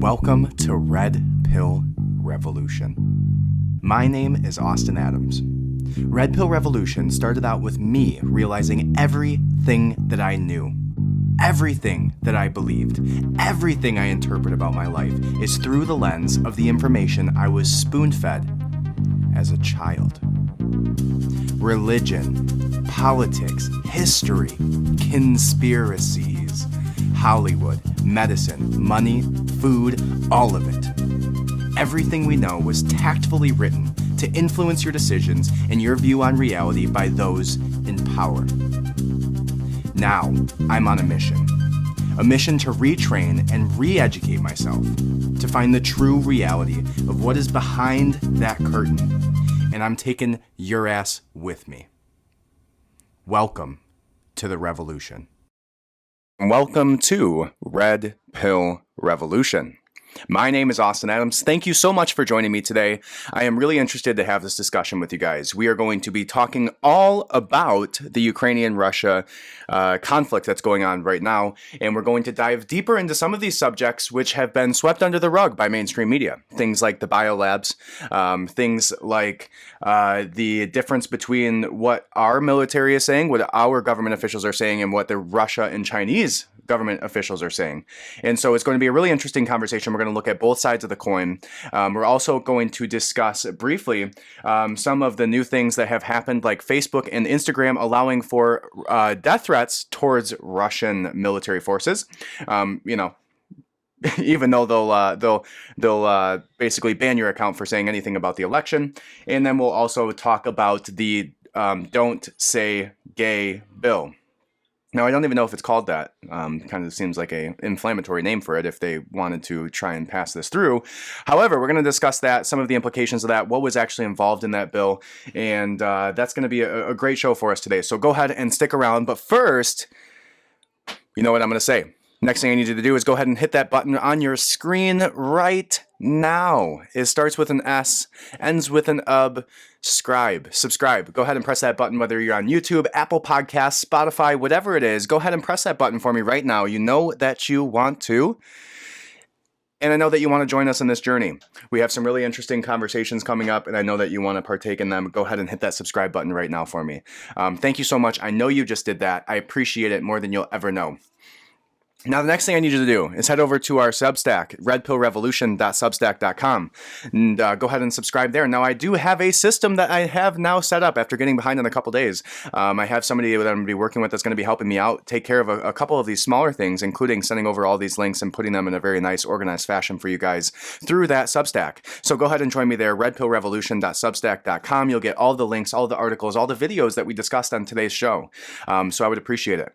Welcome to Red Pill Revolution. My name is Austin Adams. Red Pill Revolution started out with me realizing everything that I knew, everything that I believed, everything I interpret about my life is through the lens of the information I was spoon-fed as a child. Religion, politics, history, conspiracies, Hollywood, medicine, money, food, all of it. Everything we know was tactfully written to influence your decisions and your view on reality by those in power. Now, I'm on a mission to retrain and re-educate myself, to find the true reality of what is behind that curtain, and I'm taking your ass with me. Welcome to the revolution. Welcome to Red Pill Revolution. My name is Austin Adams. Thank you so much for joining me today. I am really interested to have this discussion with you guys. We are going to be talking all about the Ukrainian-Russia conflict that's going on right now, and we're going to dive deeper into some of these subjects which have been swept under the rug by mainstream media. Things like the biolabs, things like the difference between what our military is saying, what our government officials are saying, and what the Russia and Chinese government officials are saying. And so it's going to be a really interesting conversation. We're going to look at both sides of the coin. We're also going to discuss briefly some of the new things that have happened, like Facebook and Instagram allowing for death threats towards Russian military forces. Even though they'll basically ban your account for saying anything about the election. And then we'll also talk about the Don't Say Gay bill. Now, I don't even know if it's called that. Kind of seems like an inflammatory name for it if they wanted to try and pass this through. However, we're going to discuss that, some of the implications of that, what was actually involved in that bill, and that's going to be a great show for us today. So go ahead and stick around. But first, you know what I'm going to say. Next thing I need you to do is go ahead and hit that button on your screen right now. It starts with an S, ends with an UB. Subscribe. Go ahead and press that button, whether you're on YouTube, Apple Podcasts, Spotify, whatever it is. Go ahead and press that button for me right now. You know that you want to. And I know that you want to join us in this journey. We have some really interesting conversations coming up, and I know that you want to partake in them. Go ahead and hit that subscribe button right now for me. Thank you so much. I know you just did that. I appreciate it more than you'll ever know. Now, the next thing I need you to do is head over to our Substack, redpillrevolution.substack.com, and go ahead and subscribe there. Now, I do have a system that I have now set up after getting behind in a couple days. I have somebody that I'm going to be working with that's going to be helping me out, take care of a couple of these smaller things, including sending over all these links and putting them in a very nice, organized fashion for you guys through that Substack. So go ahead and join me there, redpillrevolution.substack.com. You'll get all the links, all the articles, all the videos that we discussed on today's show. So I would appreciate it.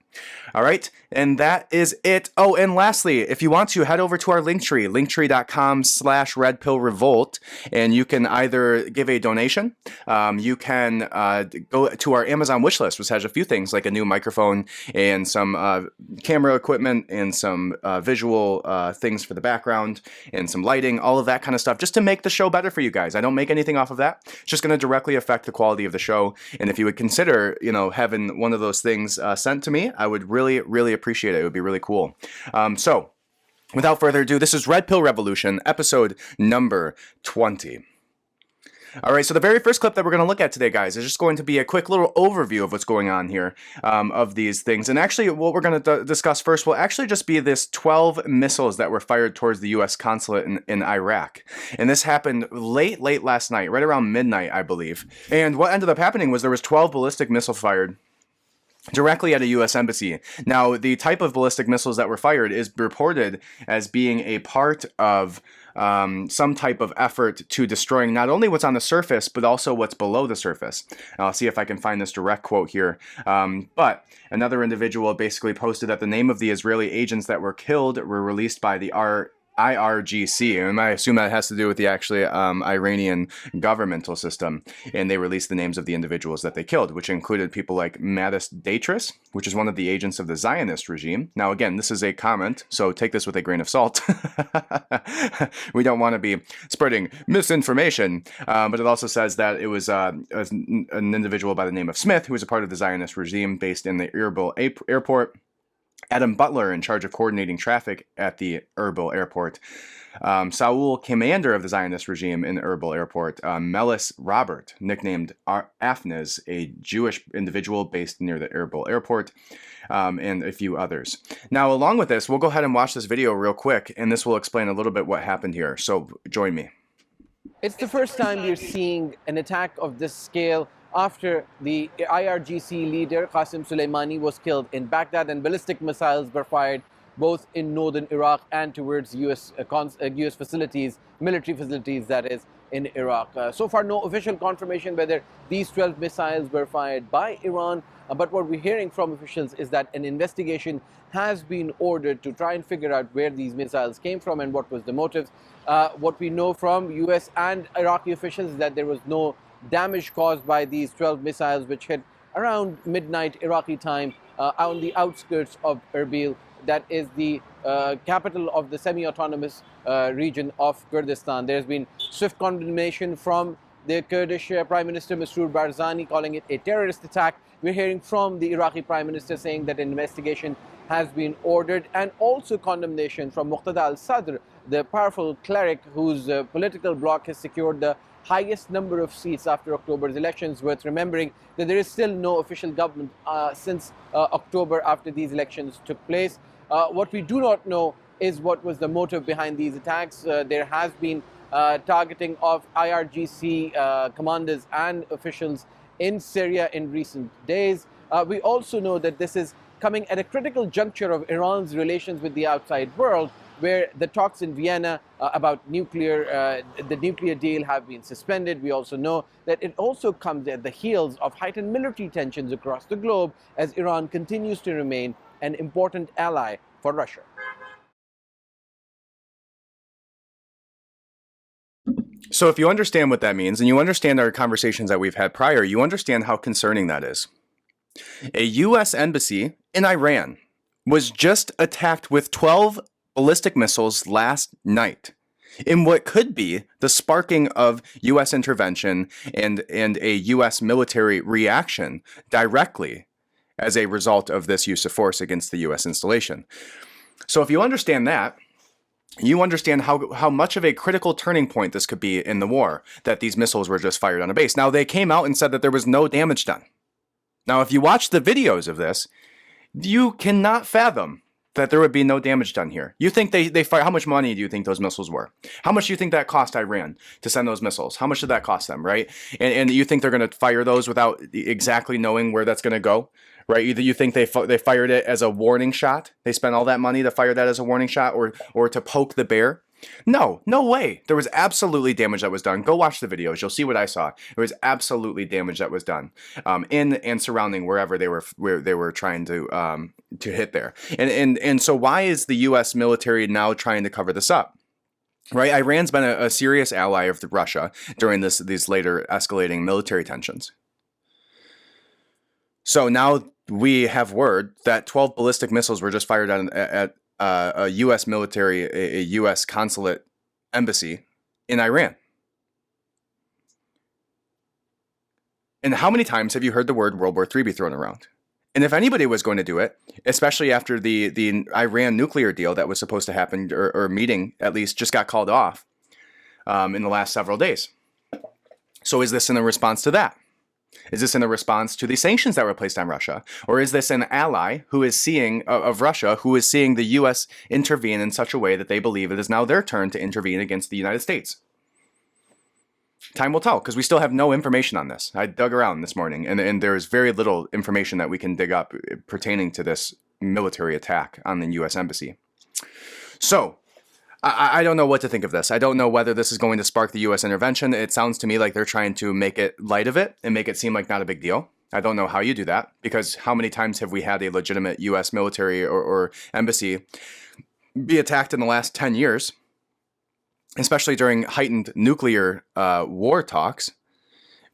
All right, and that is it. Oh, and lastly, if you want to, head over to our Linktree, linktree.com/redpillrevolt, and you can either give a donation, you can go to our Amazon wish list, which has a few things like a new microphone and some camera equipment and some visual things for the background and some lighting, all of that kind of stuff, just to make the show better for you guys. I don't make anything off of that. It's just going to directly affect the quality of the show, and if you would consider, having one of those things sent to me, I would really, really appreciate it. It would be really cool. So, without further ado, this is Red Pill Revolution, episode number 20. All right, so the very first clip that we're going to look at today, guys, is just going to be a quick little overview of what's going on here, of these things. And actually, what we're going to discuss first will actually just be this 12 missiles that were fired towards the U.S. consulate in Iraq. And this happened late last night, right around midnight, I believe. And what ended up happening was there was 12 ballistic missiles fired directly at a U.S. embassy. Now, the type of ballistic missiles that were fired is reported as being a part of some type of effort to destroying not only what's on the surface, but also what's below the surface. I'll see if I can find this direct quote here. But another individual basically posted that the name of the Israeli agents that were killed were released by the IRGC, and I assume that has to do with the actually Iranian governmental system, and they released the names of the individuals that they killed, which included people like Mattis Datris, which is one of the agents of the Zionist regime. Now, again, this is a comment, so take this with a grain of salt. We don't want to be spreading misinformation, but it also says that it was an individual by the name of Smith, who was a part of the Zionist regime based in the Erbil airport. Adam Butler, in charge of coordinating traffic at the Erbil airport. Saul, commander of the Zionist regime in Erbil airport. Melis Robert, nicknamed Afnez, a Jewish individual based near the Erbil airport. And a few others. Now, along with this, we'll go ahead and watch this video real quick, and this will explain a little bit what happened here. So join me. It's the first time we're seeing an attack of this scale after the IRGC leader Qasem Soleimani was killed in Baghdad, and ballistic missiles were fired both in northern Iraq and towards US facilities, military facilities, that is, in Iraq. So far, no official confirmation whether these 12 missiles were fired by Iran, but what we're hearing from officials is that an investigation has been ordered to try and figure out where these missiles came from and what was the motives. What we know from US and Iraqi officials is that there was no damage caused by these 12 missiles, which hit around midnight Iraqi time on the outskirts of Erbil. That is the capital of the semi-autonomous region of Kurdistan. There's been swift condemnation from the Kurdish Prime Minister Masroor Barzani, calling it a terrorist attack. We're hearing from the Iraqi Prime Minister saying that an investigation has been ordered, and also condemnation from Muqtada al-Sadr, the powerful cleric whose political bloc has secured the highest number of seats after October's elections. Worth remembering that there is still no official government since October, after these elections took place. What we do not know is what was the motive behind these attacks. There has been targeting of IRGC commanders and officials in Syria in recent days. We also know that this is coming at a critical juncture of Iran's relations with the outside world, where the talks in Vienna about the nuclear deal have been suspended. We also know that it also comes at the heels of heightened military tensions across the globe, as Iran continues to remain an important ally for Russia. So if you understand what that means, and you understand our conversations that we've had prior, you understand how concerning that is. A U.S. embassy in Iran was just attacked with 12 ballistic missiles last night, in what could be the sparking of U.S. intervention and a U.S. military reaction directly as a result of this use of force against the U.S. installation. So if you understand that, you understand how much of a critical turning point this could be in the war, that these missiles were just fired on a base. Now, they came out and said that there was no damage done. Now, if you watch the videos of this, you cannot fathom that there would be no damage done here. You think they fire? How much money do you think those missiles were? How much do you think that cost Iran to send those missiles? How much did that cost them, right? And you think they're going to fire those without exactly knowing where that's going to go, right? Either you think they fired it as a warning shot. They spent all that money to fire that as a warning shot, or to poke the bear. No way. There was absolutely damage that was done. Go watch the videos. You'll see what I saw. There was absolutely damage that was done in and surrounding wherever they were trying to hit there. And so why is the U.S. military now trying to cover this up? Right, Iran's been a serious ally of Russia during these later escalating military tensions. So now we have word that 12 ballistic missiles were just fired at a U.S. military, a U.S. consulate embassy in Iran. And how many times have you heard the word World War III be thrown around? And if anybody was going to do it, especially after the Iran nuclear deal that was supposed to happen, or meeting at least, just got called off in the last several days. So is this in a response to that? Is this in a response to the sanctions that were placed on Russia? Or is this an ally who is seeing of Russia, who is seeing the U.S. intervene in such a way that they believe it is now their turn to intervene against the United States? Time will tell, because we still have no information on this. I dug around this morning, and there is very little information that we can dig up pertaining to this military attack on the U.S. embassy. So, I don't know what to think of this. I don't know whether this is going to spark the U.S. intervention. It sounds to me like they're trying to make it light of it and make it seem like not a big deal. I don't know how you do that, because how many times have we had a legitimate U.S. military or embassy be attacked in the last 10 years, especially during heightened nuclear war talks?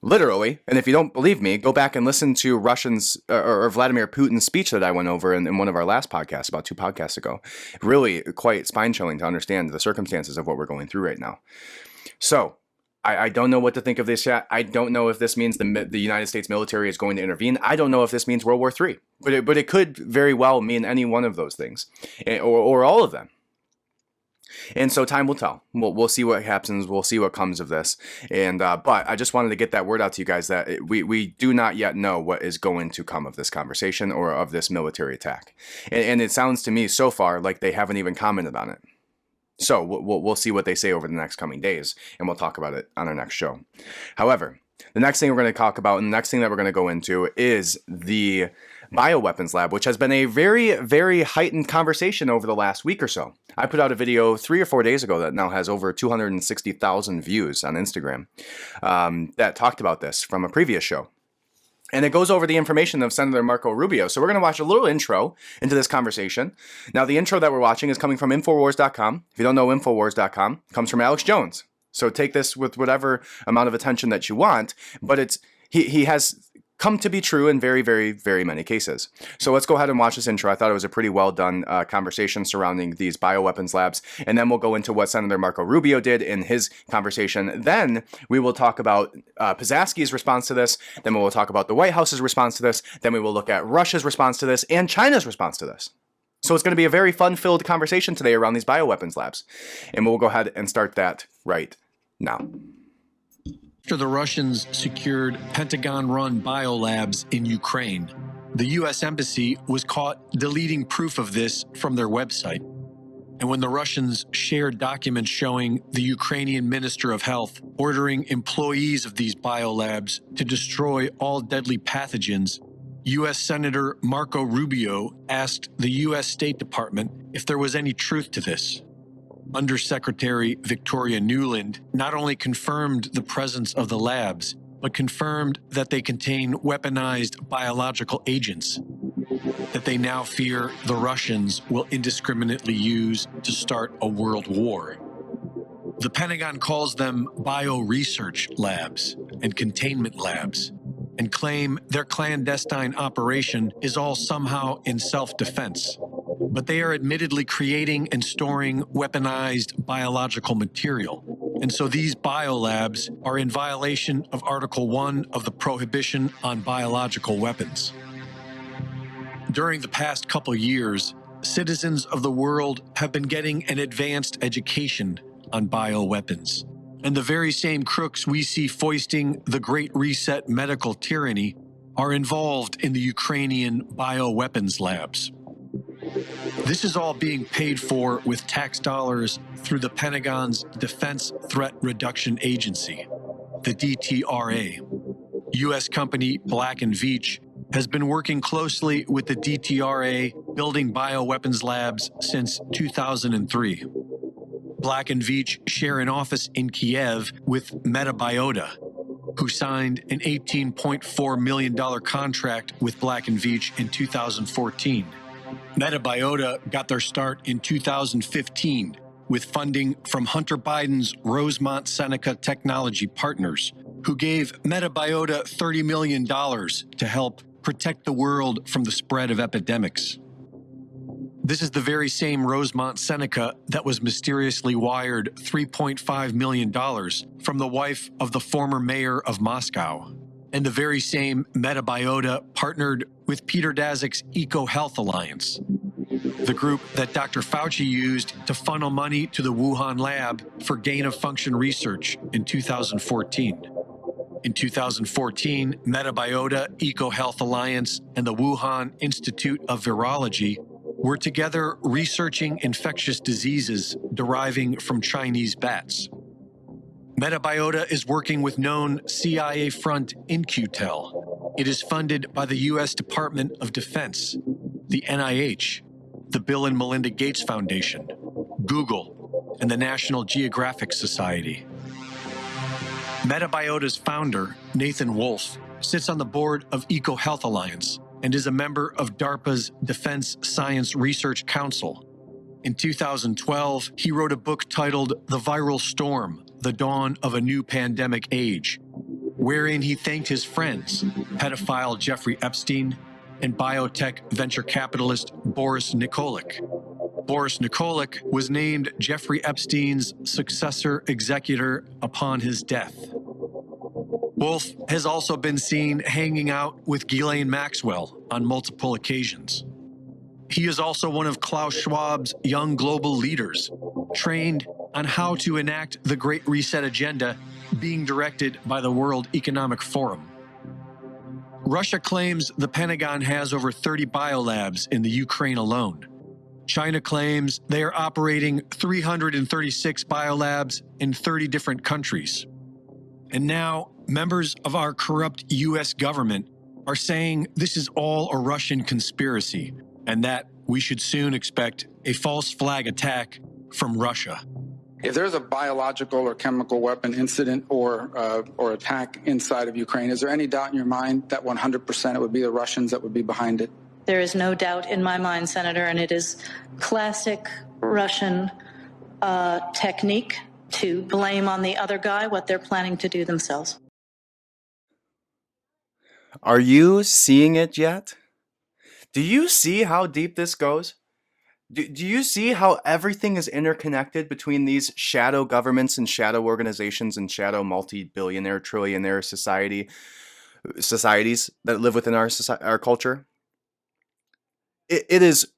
Literally, and if you don't believe me, go back and listen to Russians or Vladimir Putin's speech that I went over in one of our last podcasts, about 2 podcasts ago. Really quite spine-chilling to understand the circumstances of what we're going through right now. So, I don't know what to think of this yet. I don't know if this means the United States military is going to intervene. I don't know if this means World War III, but it could very well mean any one of those things, or all of them. And so time will tell. We'll see what happens. We'll see what comes of this. And but I just wanted to get that word out to you guys that we do not yet know what is going to come of this conversation or of this military attack. And it sounds to me so far like they haven't even commented on it. So we'll see what they say over the next coming days, and we'll talk about it on our next show. However, the next thing we're going to talk about, and the next thing that we're going to go into, is the bioweapons lab, which has been a very, very heightened conversation over the last week or so. I put out a video 3 or 4 days ago that now has over 260,000 views on Instagram that talked about this from a previous show. And it goes over the information of Senator Marco Rubio. So we're going to watch a little intro into this conversation. Now, the intro that we're watching is coming from Infowars.com. If you don't know Infowars.com, it comes from Alex Jones. So take this with whatever amount of attention that you want. But he has come to be true in very, very, very many cases. So let's go ahead and watch this intro. I thought it was a pretty well done conversation surrounding these bioweapons labs. And then we'll go into what Senator Marco Rubio did in his conversation. Then we will talk about Pizzaski's response to this. Then we will talk about the White House's response to this. Then we will look at Russia's response to this and China's response to this. So it's going to be a very fun-filled conversation today around these bioweapons labs. And we'll go ahead and start that right now. After the Russians secured Pentagon-run biolabs in Ukraine, the U.S. Embassy was caught deleting proof of this from their website. And when the Russians shared documents showing the Ukrainian Minister of Health ordering employees of these biolabs to destroy all deadly pathogens, U.S. Senator Marco Rubio asked the U.S. State Department if there was any truth to this. Undersecretary Victoria Nuland not only confirmed the presence of the labs, but confirmed that they contain weaponized biological agents that they now fear the Russians will indiscriminately use to start a world war. The Pentagon calls them bio-research labs and containment labs, and claim their clandestine operation is all somehow in self-defense. But they are admittedly creating and storing weaponized biological material. And so these biolabs are in violation of Article 1 of the Prohibition on Biological Weapons. During the past couple years, citizens of the world have been getting an advanced education on bioweapons. And the very same crooks we see foisting the Great Reset medical tyranny are involved in the Ukrainian bioweapons labs. This is all being paid for with tax dollars through the Pentagon's Defense Threat Reduction Agency, the DTRA. U.S. company Black & Veatch has been working closely with the DTRA building bioweapons labs since 2003. Black & Veatch share an office in Kiev with Metabiota, who signed an $18.4 million contract with Black & Veatch in 2014. Metabiota got their start in 2015 with funding from Hunter Biden's Rosemont Seneca Technology Partners, who gave Metabiota $30 million to help protect the world from the spread of epidemics. This is the very same Rosemont Seneca that was mysteriously wired $3.5 million from the wife of the former mayor of Moscow. And the very same Metabiota partnered with Peter Daszak's EcoHealth Alliance, the group that Dr. Fauci used to funnel money to the Wuhan lab for gain-of-function research in 2014. In 2014, Metabiota, EcoHealth Alliance, and the Wuhan Institute of Virology were together researching infectious diseases deriving from Chinese bats. Metabiota is working with known CIA front In-Q-Tel. It is funded by the U.S. Department of Defense, the NIH, the Bill and Melinda Gates Foundation, Google, and the National Geographic Society. Metabiota's founder, Nathan Wolfe, sits on the board of EcoHealth Alliance and is a member of DARPA's Defense Science Research Council. In 2012, he wrote a book titled The Viral Storm: The Dawn of a New Pandemic Age, wherein he thanked his friends, pedophile Jeffrey Epstein and biotech venture capitalist Boris Nikolic. Boris Nikolic was named Jeffrey Epstein's successor executor upon his death. Wolf has also been seen hanging out with Ghislaine Maxwell on multiple occasions. He is also one of Klaus Schwab's young global leaders, trained on how to enact the Great Reset agenda being directed by the World Economic Forum. Russia claims the Pentagon has over 30 biolabs in the Ukraine alone. China claims they are operating 336 biolabs in 30 different countries. And now, members of our corrupt U.S. government are saying this is all a Russian conspiracy and that we should soon expect a false flag attack from Russia. If there's a biological or chemical weapon incident or attack inside of Ukraine, is there any doubt in your mind that 100% it would be the Russians that would be behind it? There is no doubt in my mind, Senator, and it is classic Russian technique to blame on the other guy what they're planning to do themselves. Are you seeing it yet? Do you see how deep this goes? Do you see how everything is interconnected between these shadow governments and shadow organizations and shadow multi-billionaire, trillionaire societies that live within our culture? It is,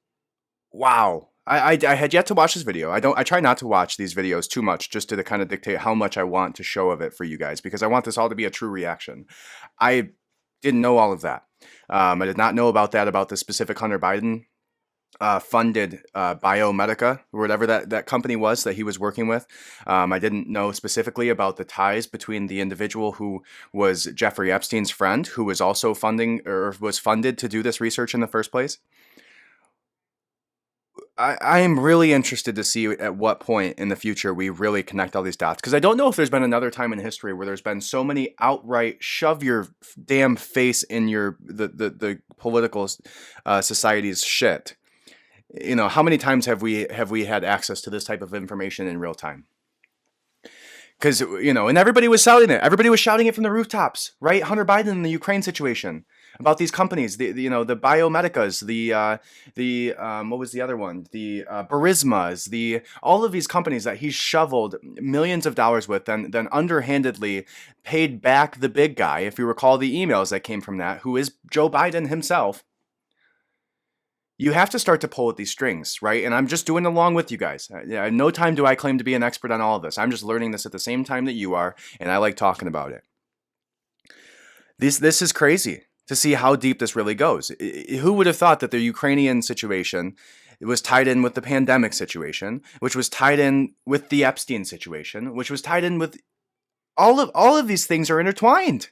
wow. I had yet to watch this video. I try not to watch these videos too much, just to kind of dictate how much I want to show of it for you guys, because I want this all to be a true reaction. I didn't know all of that. I did not know about the specific Hunter Biden funded Biomedica, or whatever that company was that he was working with. I didn't know specifically about the ties between the individual who was Jeffrey Epstein's friend, who was also was funded to do this research in the first place. I am really interested to see at what point in the future we really connect all these dots, because I don't know if there's been another time in history where there's been so many outright shove your damn face in the political society's shit. You know, how many times have we had access to this type of information in real time? Because, you know, and everybody was shouting it. Everybody was shouting it from the rooftops, right? Hunter Biden in the Ukraine situation, about these companies, the Biomedicas, what was the other one? The Burismas, all of these companies that he shoveled millions of dollars with, then underhandedly paid back the big guy, if you recall the emails that came from that, who is Joe Biden himself. You have to start to pull at these strings, right? And I'm just doing along with you guys. No time do I claim to be an expert on all of this. I'm just learning this at the same time that you are, and I like talking about it. This is crazy to see how deep this really goes. Who would have thought that the Ukrainian situation was tied in with the pandemic situation, which was tied in with the Epstein situation, which was tied in with all of these things are intertwined.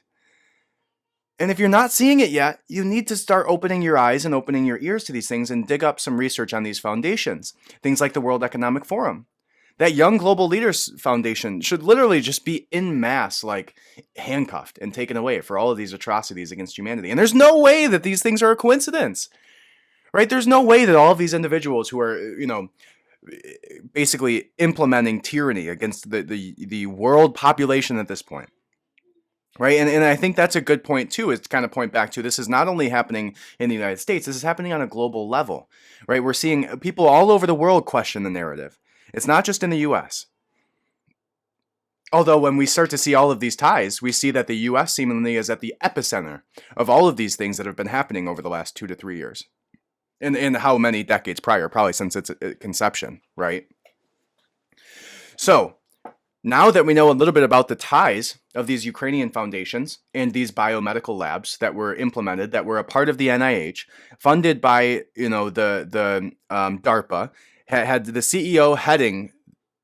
And if you're not seeing it yet, you need to start opening your eyes and opening your ears to these things and dig up some research on these foundations. Things like the World Economic Forum. That Young Global Leaders Foundation should literally just be en masse, like, handcuffed and taken away for all of these atrocities against humanity. And there's no way that these things are a coincidence, right? There's no way that all of these individuals who are, you know, basically implementing tyranny against the world population at this point. Right. And I think that's a good point, too, is to kind of point back to this is not only happening in the United States, this is happening on a global level. Right. We're seeing people all over the world question the narrative. It's not just in the U.S. Although when we start to see all of these ties, we see that the U.S. seemingly is at the epicenter of all of these things that have been happening over the last 2 to 3 years. In how many decades prior? Probably since its conception. Right. So now that we know a little bit about the ties of these Ukrainian foundations and these biomedical labs that were implemented, that were a part of the NIH, funded by, you know, the DARPA, had the CEO heading,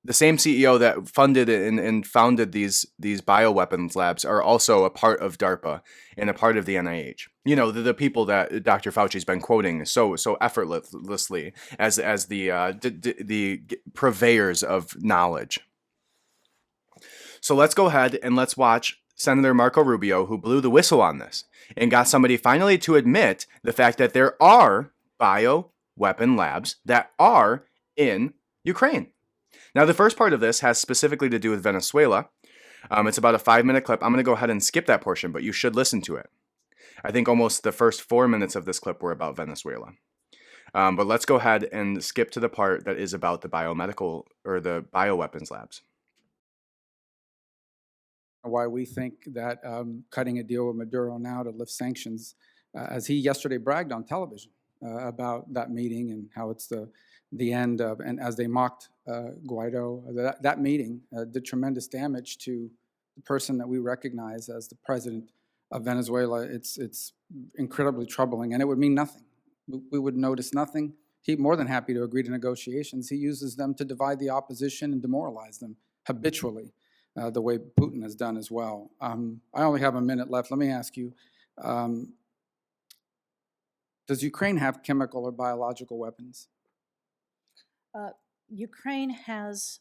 the same CEO that funded and founded these bioweapons labs are also a part of DARPA and a part of the NIH. You know, the people that Dr. Fauci's been quoting so effortlessly as the purveyors of knowledge. So let's go ahead and let's watch Senator Marco Rubio, who blew the whistle on this and got somebody finally to admit the fact that there are bioweapon labs that are in Ukraine. Now, the first part of this has specifically to do with Venezuela. It's about a 5-minute clip. I'm going to go ahead and skip that portion, but you should listen to it. I think almost the first 4 minutes of this clip were about Venezuela. But let's go ahead and skip to the part that is about the biomedical or the bioweapons labs. Why we think that cutting a deal with Maduro now to lift sanctions, as he yesterday bragged on television about that meeting and how it's the end of, and as they mocked Guaido, that meeting did tremendous damage to the person that we recognize as the president of Venezuela. It's incredibly troubling, and it would mean nothing. We would notice nothing. He's more than happy to agree to negotiations. He uses them to divide the opposition and demoralize them habitually, the way Putin has done as well. I only have a minute left. Let me ask you, does Ukraine have chemical or biological weapons? Ukraine has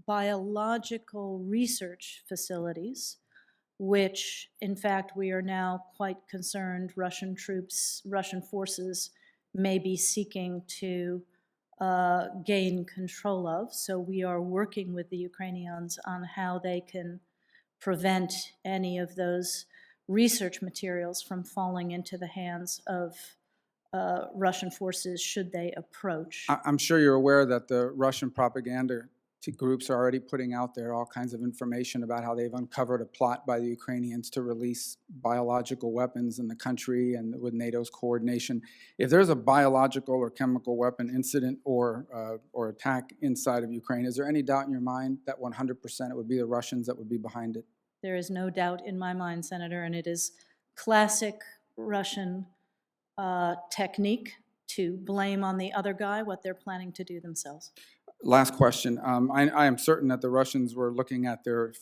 biological research facilities, which, in fact, we are now quite concerned Russian troops, Russian forces may be seeking to gain control of. So we are working with the Ukrainians on how they can prevent any of those research materials from falling into the hands of Russian forces should they approach. I'm sure you're aware that the Russian propaganda groups are already putting out there all kinds of information about how they've uncovered a plot by the Ukrainians to release biological weapons in the country and with NATO's coordination. If there's a biological or chemical weapon incident or attack inside of Ukraine, is there any doubt in your mind that 100% it would be the Russians that would be behind it? There is no doubt in my mind, Senator, and it is classic Russian technique to blame on the other guy what they're planning to do themselves. Last question. I am certain that the Russians were looking at their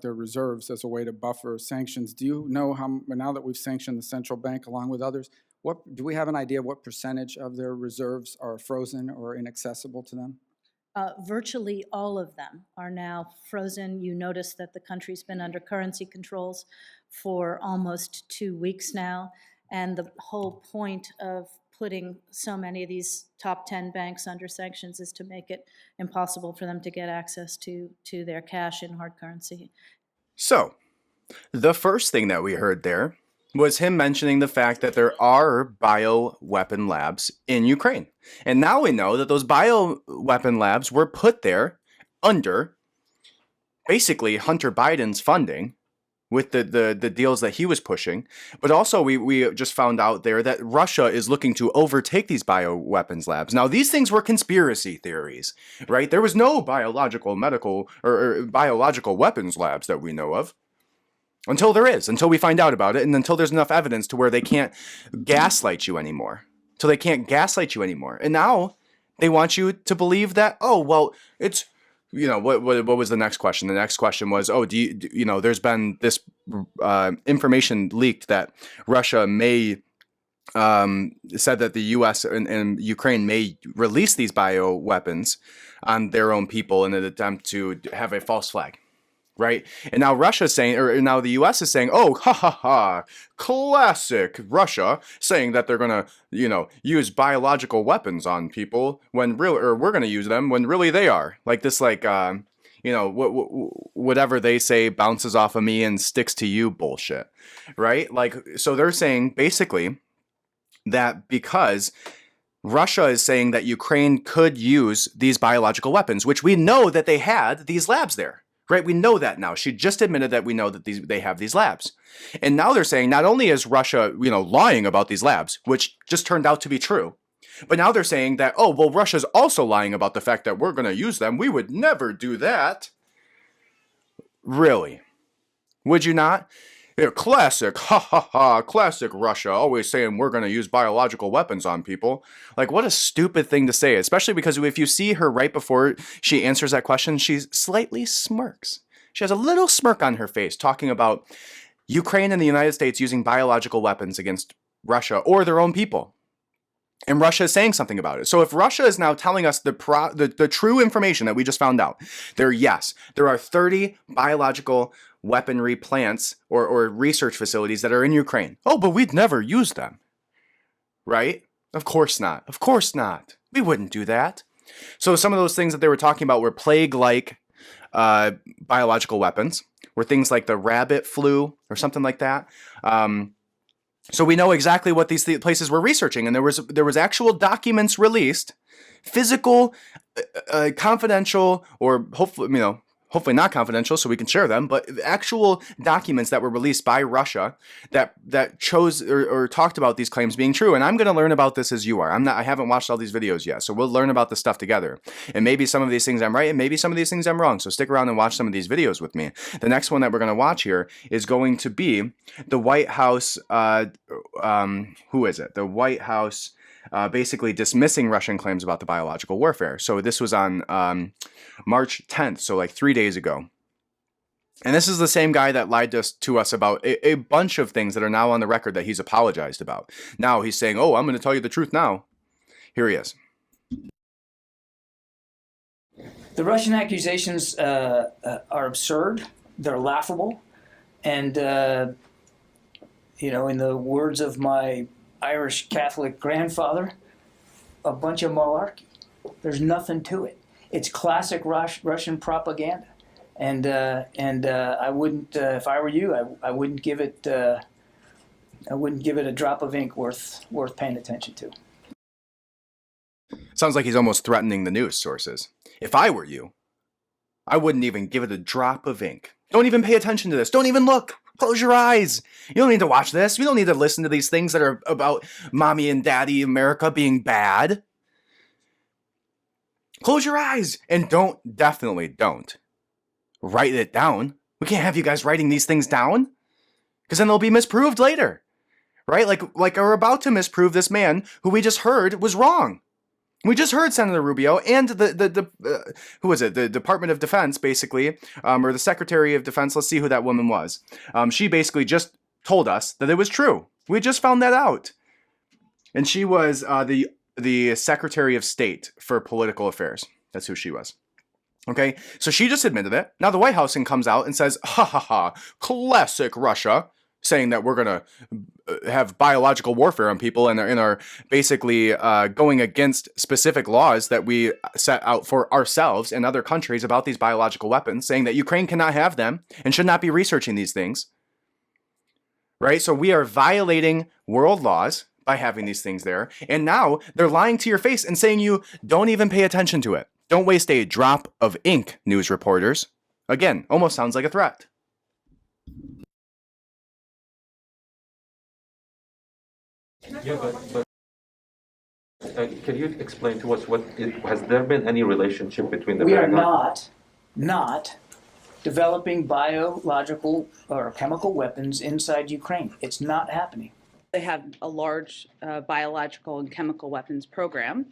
reserves as a way to buffer sanctions. Do you know how, now that we've sanctioned the central bank along with others, do we have an idea of what percentage of their reserves are frozen or inaccessible to them? Virtually all of them are now frozen. You notice that the country's been under currency controls for almost 2 weeks now, and the whole point of putting so many of these top 10 banks under sanctions is to make it impossible for them to get access to their cash in hard currency. So, the first thing that we heard there was him mentioning the fact that there are bioweapon labs in Ukraine. And now we know that those bioweapon labs were put there under basically Hunter Biden's funding with the deals that he was pushing. But also we just found out there that Russia is looking to overtake these bioweapons labs. Now, these things were conspiracy theories, right? There was no biological, medical, or biological weapons labs that we know of. Until there is, until we find out about it, and until there's enough evidence to where they can't gaslight you anymore. Till they can't gaslight you anymore. And now they want you to believe that, oh, well, it's, you know, what was the next question? The next question was, oh, you know, there's been this information leaked that Russia may, said that the U.S. and Ukraine may release these bioweapons on their own people in an attempt to have a false flag. Right? And now Russia's saying, or now the U.S. is saying, oh, ha ha ha, classic Russia, saying that they're going to, you know, use biological weapons on people when real, or we're going to use them when really they are. Like this, like, you know, whatever they say bounces off of me and sticks to you bullshit. Right? Like, so they're saying basically that because Russia is saying that Ukraine could use these biological weapons, which we know that they had these labs there. Right, we know that now. She just admitted that we know that they have these labs. And now they're saying not only is Russia, you know, lying about these labs, which just turned out to be true, but now they're saying that, oh, well, Russia's also lying about the fact that we're going to use them. We would never do that. Really? Would you not? Yeah, classic, ha ha ha, classic Russia, always saying we're going to use biological weapons on people. Like, what a stupid thing to say, especially because if you see her right before she answers that question, she slightly smirks. She has a little smirk on her face talking about Ukraine and the United States using biological weapons against Russia or their own people. And Russia is saying something about it. So if Russia is now telling us the true information that we just found out, there are 30 biological weaponry plants or research facilities that are in Ukraine. Oh, but we'd never use them. Right? Of course not. Of course not. We wouldn't do that. So some of those things that they were talking about were plague-like biological weapons, were things like the rabbit flu or something like that. So we know exactly what these places were researching, and there was actual documents released, physical, confidential, or hopefully not confidential, so we can share them, but actual documents that were released by Russia that chose or talked about these claims being true. And I'm going to learn about this as you are. I haven't watched all these videos yet, so we'll learn about this stuff together. And maybe some of these things I'm right, and maybe some of these things I'm wrong. So stick around and watch some of these videos with me. The next one that we're going to watch here is going to be the White House. Who is it? The White House. Basically dismissing Russian claims about the biological warfare. So this was on March 10th, so like 3 days ago. And this is the same guy that lied to us about a bunch of things that are now on the record that he's apologized about. Now he's saying, oh, I'm going to tell you the truth now. Here he is. The Russian accusations are absurd. They're laughable. And, in the words of my Irish Catholic grandfather, a bunch of malarkey. There's nothing to it. It's classic Russian propaganda, and I wouldn't, if I were you, I wouldn't give it a drop of ink worth paying attention to. Sounds like he's almost threatening the news sources. If I were you, I wouldn't even give it a drop of ink. Don't even pay attention to this. Don't even look. Close your eyes. You don't need to watch this. You don't need to listen to these things that are about mommy and daddy America being bad. Close your eyes and definitely don't write it down. We can't have you guys writing these things down because then they'll be misproved later, right? Like we're about to misprove this man who we just heard was wrong. We just heard Senator Rubio and who was it? The Department of Defense, basically, or the Secretary of Defense. Let's see who that woman was. She basically just told us that it was true. We just found that out, and she was the Secretary of State for Political Affairs. That's who she was. Okay, so she just admitted it. Now the White House comes out and says, "Ha ha ha! Classic Russia." Saying that we're going to have biological warfare on people and are basically going against specific laws that we set out for ourselves and other countries about these biological weapons, saying that Ukraine cannot have them and should not be researching these things. Right? So we are violating world laws by having these things there. And now they're lying to your face and saying you don't even pay attention to it. Don't waste a drop of ink, news reporters. Again, almost sounds like a threat. Yeah, can you explain to us has there been any relationship between the We are not developing biological or chemical weapons inside Ukraine. It's not happening. They have a large biological and chemical weapons program.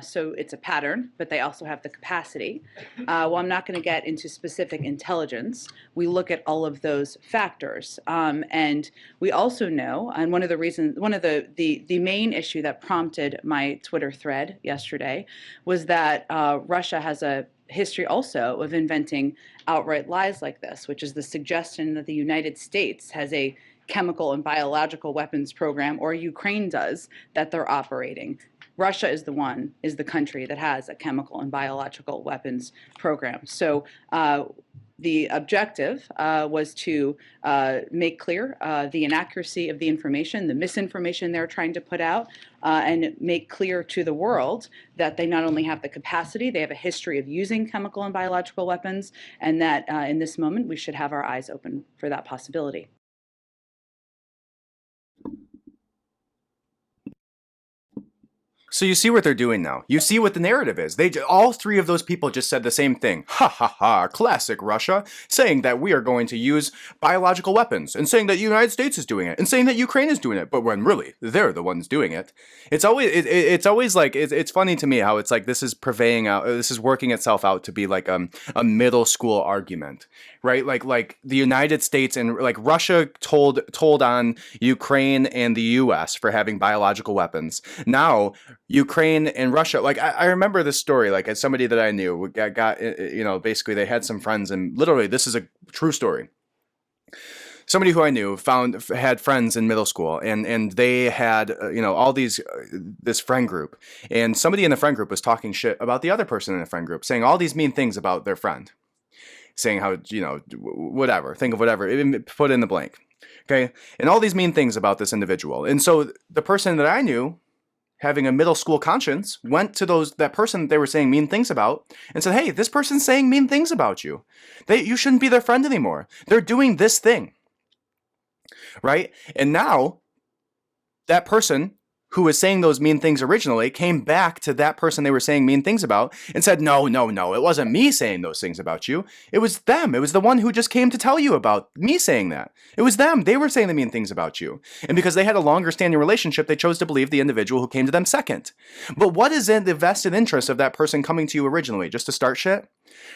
So it's a pattern, but they also have the capacity. Well, I'm not going to get into specific intelligence. We look at all of those factors. And we also know, and one of the main issue that prompted my Twitter thread yesterday was that Russia has a history also of inventing outright lies like this, which is the suggestion that the United States has a chemical and biological weapons program, or Ukraine does, that they're operating. Russia is the country that has a chemical and biological weapons program. So the objective was to make clear the inaccuracy of the information, the misinformation they're trying to put out, and make clear to the world that they not only have the capacity, they have a history of using chemical and biological weapons, and that in this moment we should have our eyes open for that possibility. So you see what they're doing now. You see what the narrative is. All three of those people just said the same thing. Ha ha ha, classic Russia, saying that we are going to use biological weapons and saying that the United States is doing it and saying that Ukraine is doing it, but when really they're the ones doing it. It's always like it's funny to me how it's like this is purveying out, this is working itself out to be like a middle school argument, right? Like the United States and like Russia told on Ukraine and the U.S. for having biological weapons. Now Ukraine and Russia, like I remember this story, like as somebody that I knew got basically they had some friends, and literally this is a true story. Somebody who I knew had friends in middle school, and they had all these this friend group, and somebody in the friend group was talking shit about the other person in the friend group, saying all these mean things about their friend, saying how whatever, think of whatever, put in the blank. Okay, and all these mean things about this individual. And so the person that I knew, having a middle school conscience, went to that person that they were saying mean things about and said, hey, this person's saying mean things about you. You shouldn't be their friend anymore. They're doing this thing. Right? And now that person who was saying those mean things originally came back to that person they were saying mean things about and said, no, it wasn't me saying those things about you. It was them. It was the one who just came to tell you about me saying that. It was them. They were saying the mean things about you. And because they had a longer standing relationship, they chose to believe the individual who came to them second. But what is in the vested interest of that person coming to you originally? Just to start shit?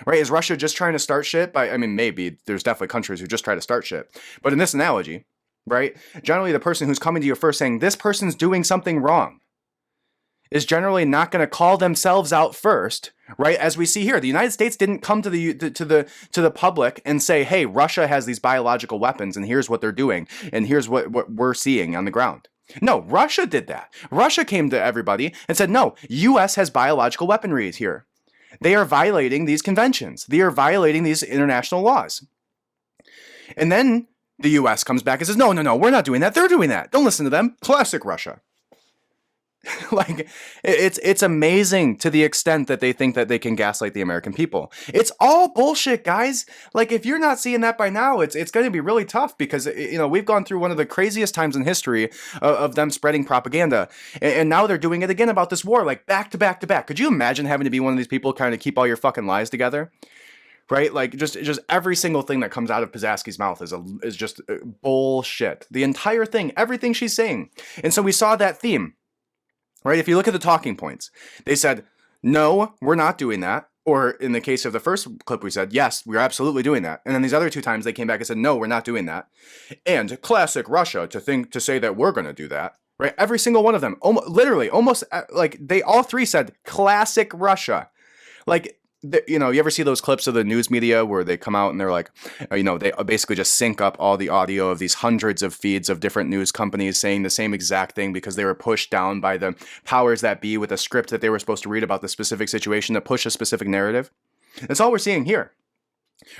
Right? Is Russia just trying to start shit? Maybe there's definitely countries who just try to start shit. But in this analogy, right? Generally, the person who's coming to you first saying this person's doing something wrong is generally not going to call themselves out first, right? As we see here, the United States didn't come to the public and say, "Hey, Russia has these biological weapons, and here's what they're doing, and here's what we're seeing on the ground." No, Russia did that. Russia came to everybody and said, "No, U.S. has biological weaponry here. They are violating these conventions. They are violating these international laws." And then the U.S. comes back and says, no, we're not doing that. They're doing that. Don't listen to them. Classic Russia. Like, it's amazing to the extent that they think that they can gaslight the American people. It's all bullshit, guys. Like, if you're not seeing that by now, it's going to be really tough because, we've gone through one of the craziest times in history of them spreading propaganda. And now they're doing it again about this war, like back to back to back. Could you imagine having to be one of these people kind of keep all your fucking lies together? Right? Like, just every single thing that comes out of Pizzaski's mouth is just bullshit. The entire thing, everything she's saying. And so we saw that theme, right? If you look at the talking points, they said, no, we're not doing that. Or in the case of the first clip, we said, yes, we're absolutely doing that. And then these other two times they came back and said, no, we're not doing that. And classic Russia to say that we're going to do that. Right? Every single one of them, almost like they all three said classic Russia. Like, you ever see those clips of the news media where they come out and they're like, they basically just sync up all the audio of these hundreds of feeds of different news companies saying the same exact thing because they were pushed down by the powers that be with a script that they were supposed to read about the specific situation to push a specific narrative. That's all we're seeing here.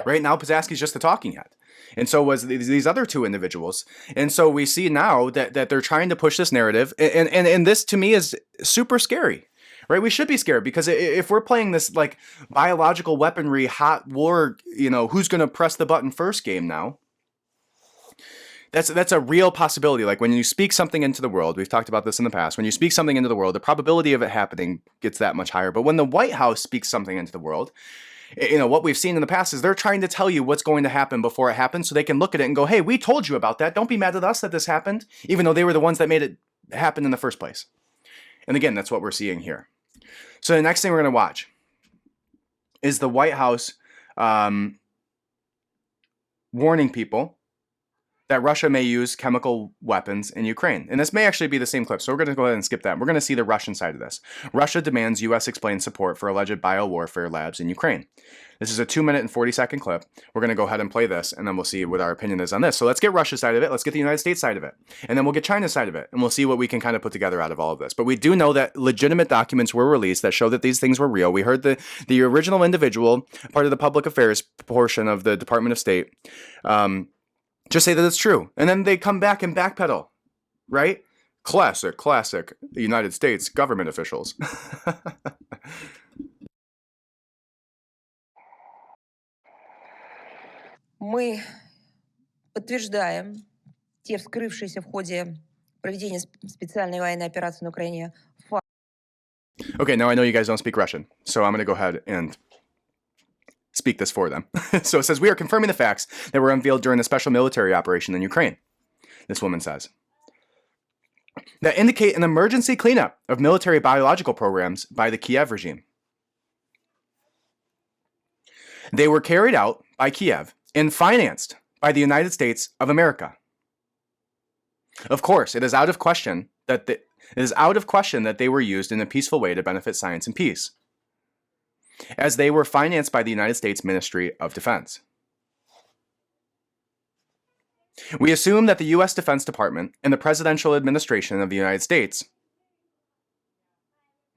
Right now, Pizzaski's just the talking head. And so was these other two individuals. And so we see now that they're trying to push this narrative. And this, to me, is super scary. Right? We should be scared because if we're playing this like biological weaponry, hot war, who's going to press the button first game now, that's a real possibility. Like when you speak something into the world, we've talked about this in the past, when you speak something into the world, the probability of it happening gets that much higher. But when the White House speaks something into the world, what we've seen in the past is they're trying to tell you what's going to happen before it happens so they can look at it and go, hey, we told you about that. Don't be mad at us that this happened, even though they were the ones that made it happen in the first place. And again, that's what we're seeing here. So the next thing we're going to watch is the White House warning people that Russia may use chemical weapons in Ukraine. And this may actually be the same clip, so we're going to go ahead and skip that. We're going to see the Russian side of this. Russia demands U.S. explain support for alleged biowarfare labs in Ukraine. This is a 2-minute and 40-second clip. We're going to go ahead and play this, and then we'll see what our opinion is on this. So let's get Russia's side of it. Let's get the United States side of it. And then we'll get China's side of it, and we'll see what we can kind of put together out of all of this. But we do know that legitimate documents were released that show that these things were real. We heard the original individual, part of the public affairs portion of the Department of State, just say that it's true. And then they come back and backpedal, right? Classic United States government officials. Мы подтверждаем те вскрывшиеся в ходе проведения специальной военной операции на Украине факты. Okay, now I know you guys don't speak Russian, so I'm going to go ahead and speak this for them. So it says, we are confirming the facts that were unveiled during the special military operation in Ukraine. This woman says, that indicate an emergency cleanup of military biological programs by the Kiev regime. They were carried out by Kiev and financed by the United States of America. Of course, it is out of question that they were used in a peaceful way to benefit science and peace, as they were financed by the United States Ministry of Defense. We assume that the U.S. Defense Department and the Presidential Administration of the United States,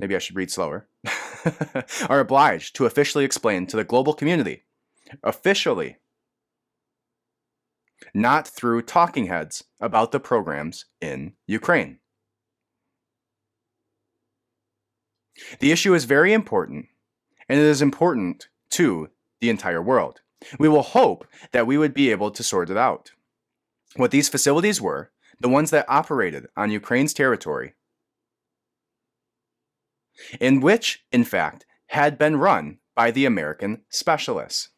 maybe I should read slower, are obliged to officially explain to the global community, not through talking heads about the programs in Ukraine. The issue is very important, and it is important to the entire world. We will hope that we would be able to sort it out. What these facilities were, the ones that operated on Ukraine's territory, in which, in fact, had been run by the American specialists.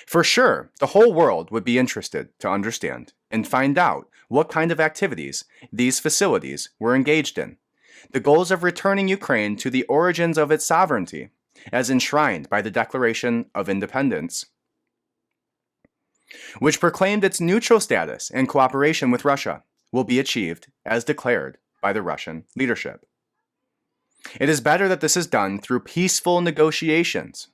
For sure, the whole world would be interested to understand and find out what kind of activities these facilities were engaged in. The goals of returning Ukraine to the origins of its sovereignty, as enshrined by the Declaration of Independence, which proclaimed its neutral status and cooperation with Russia, will be achieved as declared by the Russian leadership. It is better that this is done through peaceful negotiations.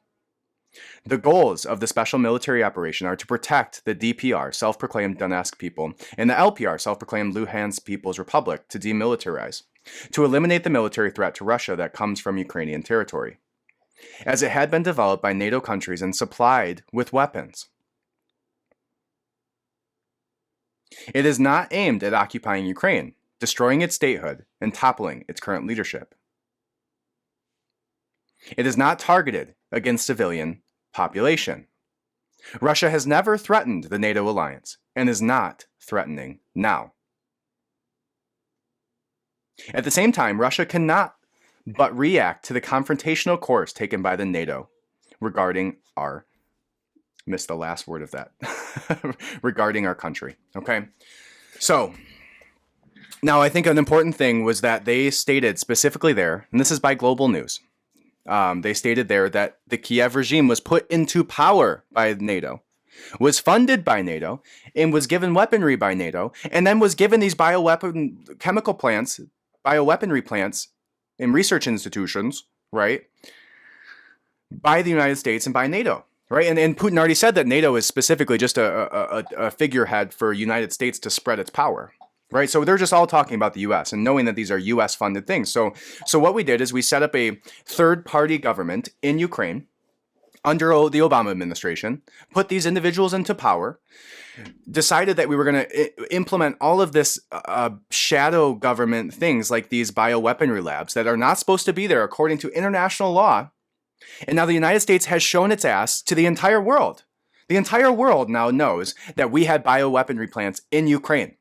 The goals of the special military operation are to protect the DPR, self-proclaimed Donetsk people, and the LPR, self-proclaimed Luhansk People's Republic, to demilitarize, to eliminate the military threat to Russia that comes from Ukrainian territory, as it had been developed by NATO countries and supplied with weapons. It is not aimed at occupying Ukraine, destroying its statehood, and toppling its current leadership. It is not targeted against civilian population. Russia has never threatened the NATO alliance and is not threatening now. At the same time, Russia cannot but react to the confrontational course taken by the NATO regarding our, missed the last word of that, regarding our country, okay? So, now I think an important thing was that they stated specifically there, and this is by Global News, they stated there that the Kiev regime was put into power by NATO, was funded by NATO, and was given weaponry by NATO, and then was given these bioweaponry plants in research institutions, right, by the United States and by NATO, right? And Putin already said that NATO is specifically just a figurehead for United States to spread its power. Right, so they're just all talking about the U.S. and knowing that these are U.S.-funded things. So what we did is we set up a third-party government in Ukraine under the Obama administration, put these individuals into power, decided that we were going to implement all of this shadow government things like these bioweaponry labs that are not supposed to be there according to international law. And now the United States has shown its ass to the entire world. The entire world now knows that we had bioweaponry plants in Ukraine.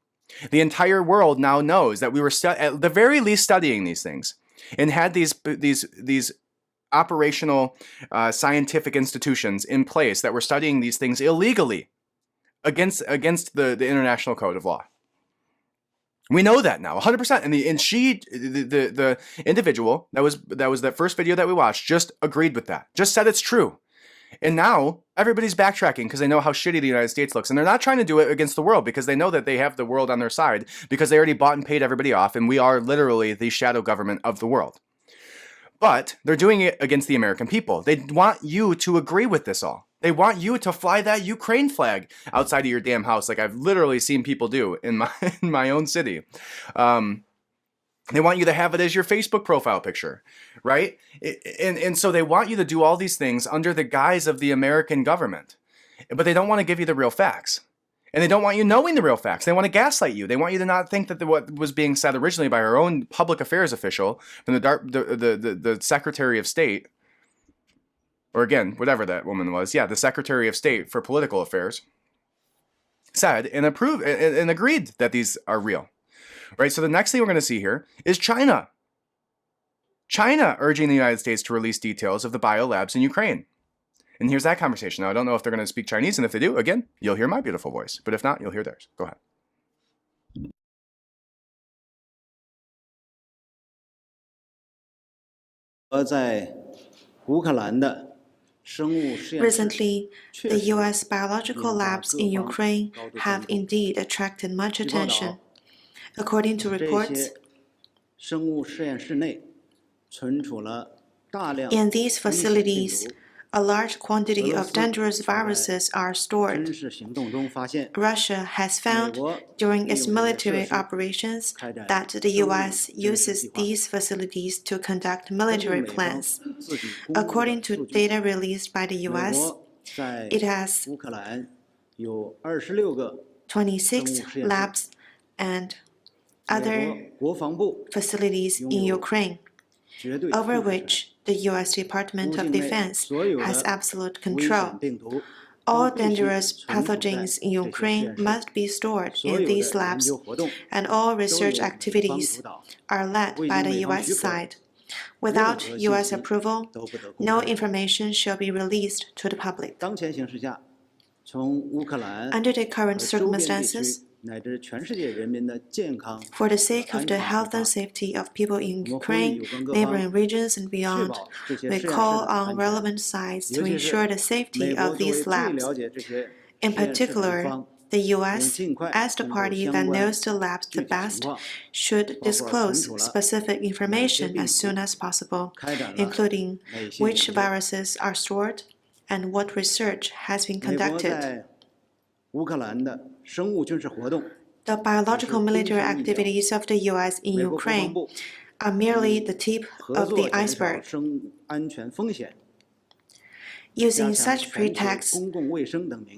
The entire world now knows that we were at the very least studying these things and had these operational scientific institutions in place that were studying these things illegally against the international code of law. We know that now, 100%. And the individual that was that first video that we watched just agreed with that, just said it's true. And now everybody's backtracking because they know how shitty the United States looks. And they're not trying to do it against the world because they know that they have the world on their side because they already bought and paid everybody off. And we are literally the shadow government of the world. But they're doing it against the American people. They want you to agree with this all. They want you to fly that Ukraine flag outside of your damn house like I've literally seen people do in my own city. They want you to have it as your Facebook profile picture, right? And so they want you to do all these things under the guise of the American government. But they don't want to give you the real facts. And they don't want you knowing the real facts. They want to gaslight you. They want you to not think that what was being said originally by our own public affairs official from the Secretary of State, or again, whatever that woman was, yeah, the Secretary of State for Political Affairs, said and approved and agreed that these are real. Right, so the next thing we're going to see here is China. China urging the United States to release details of the biolabs in Ukraine. And here's that conversation. Now, I don't know if they're going to speak Chinese, and if they do, again, you'll hear my beautiful voice. But if not, you'll hear theirs. Go ahead. Recently, the U.S. biological labs in Ukraine have indeed attracted much attention. According to reports, in these facilities, a large quantity of dangerous viruses are stored. Russia has found during its military operations that the U.S. uses these facilities to conduct military plans. According to data released by the U.S., it has 26 labs and other facilities in Ukraine, over which the U.S. Department of Defense has absolute control. All dangerous pathogens in Ukraine must be stored in these labs, and all research activities are led by the U.S. side. Without U.S. approval, no information shall be released to the public. Under the current circumstances, for the sake of the health and safety of people in Ukraine, neighboring regions, and beyond, we call on relevant sides to ensure the safety of these labs. In particular, the U.S., as the party that knows the labs the best, should disclose specific information as soon as possible, including which viruses are stored and what research has been conducted. The biological military activities of the U.S. in Ukraine are merely the tip of the iceberg. Using such pretexts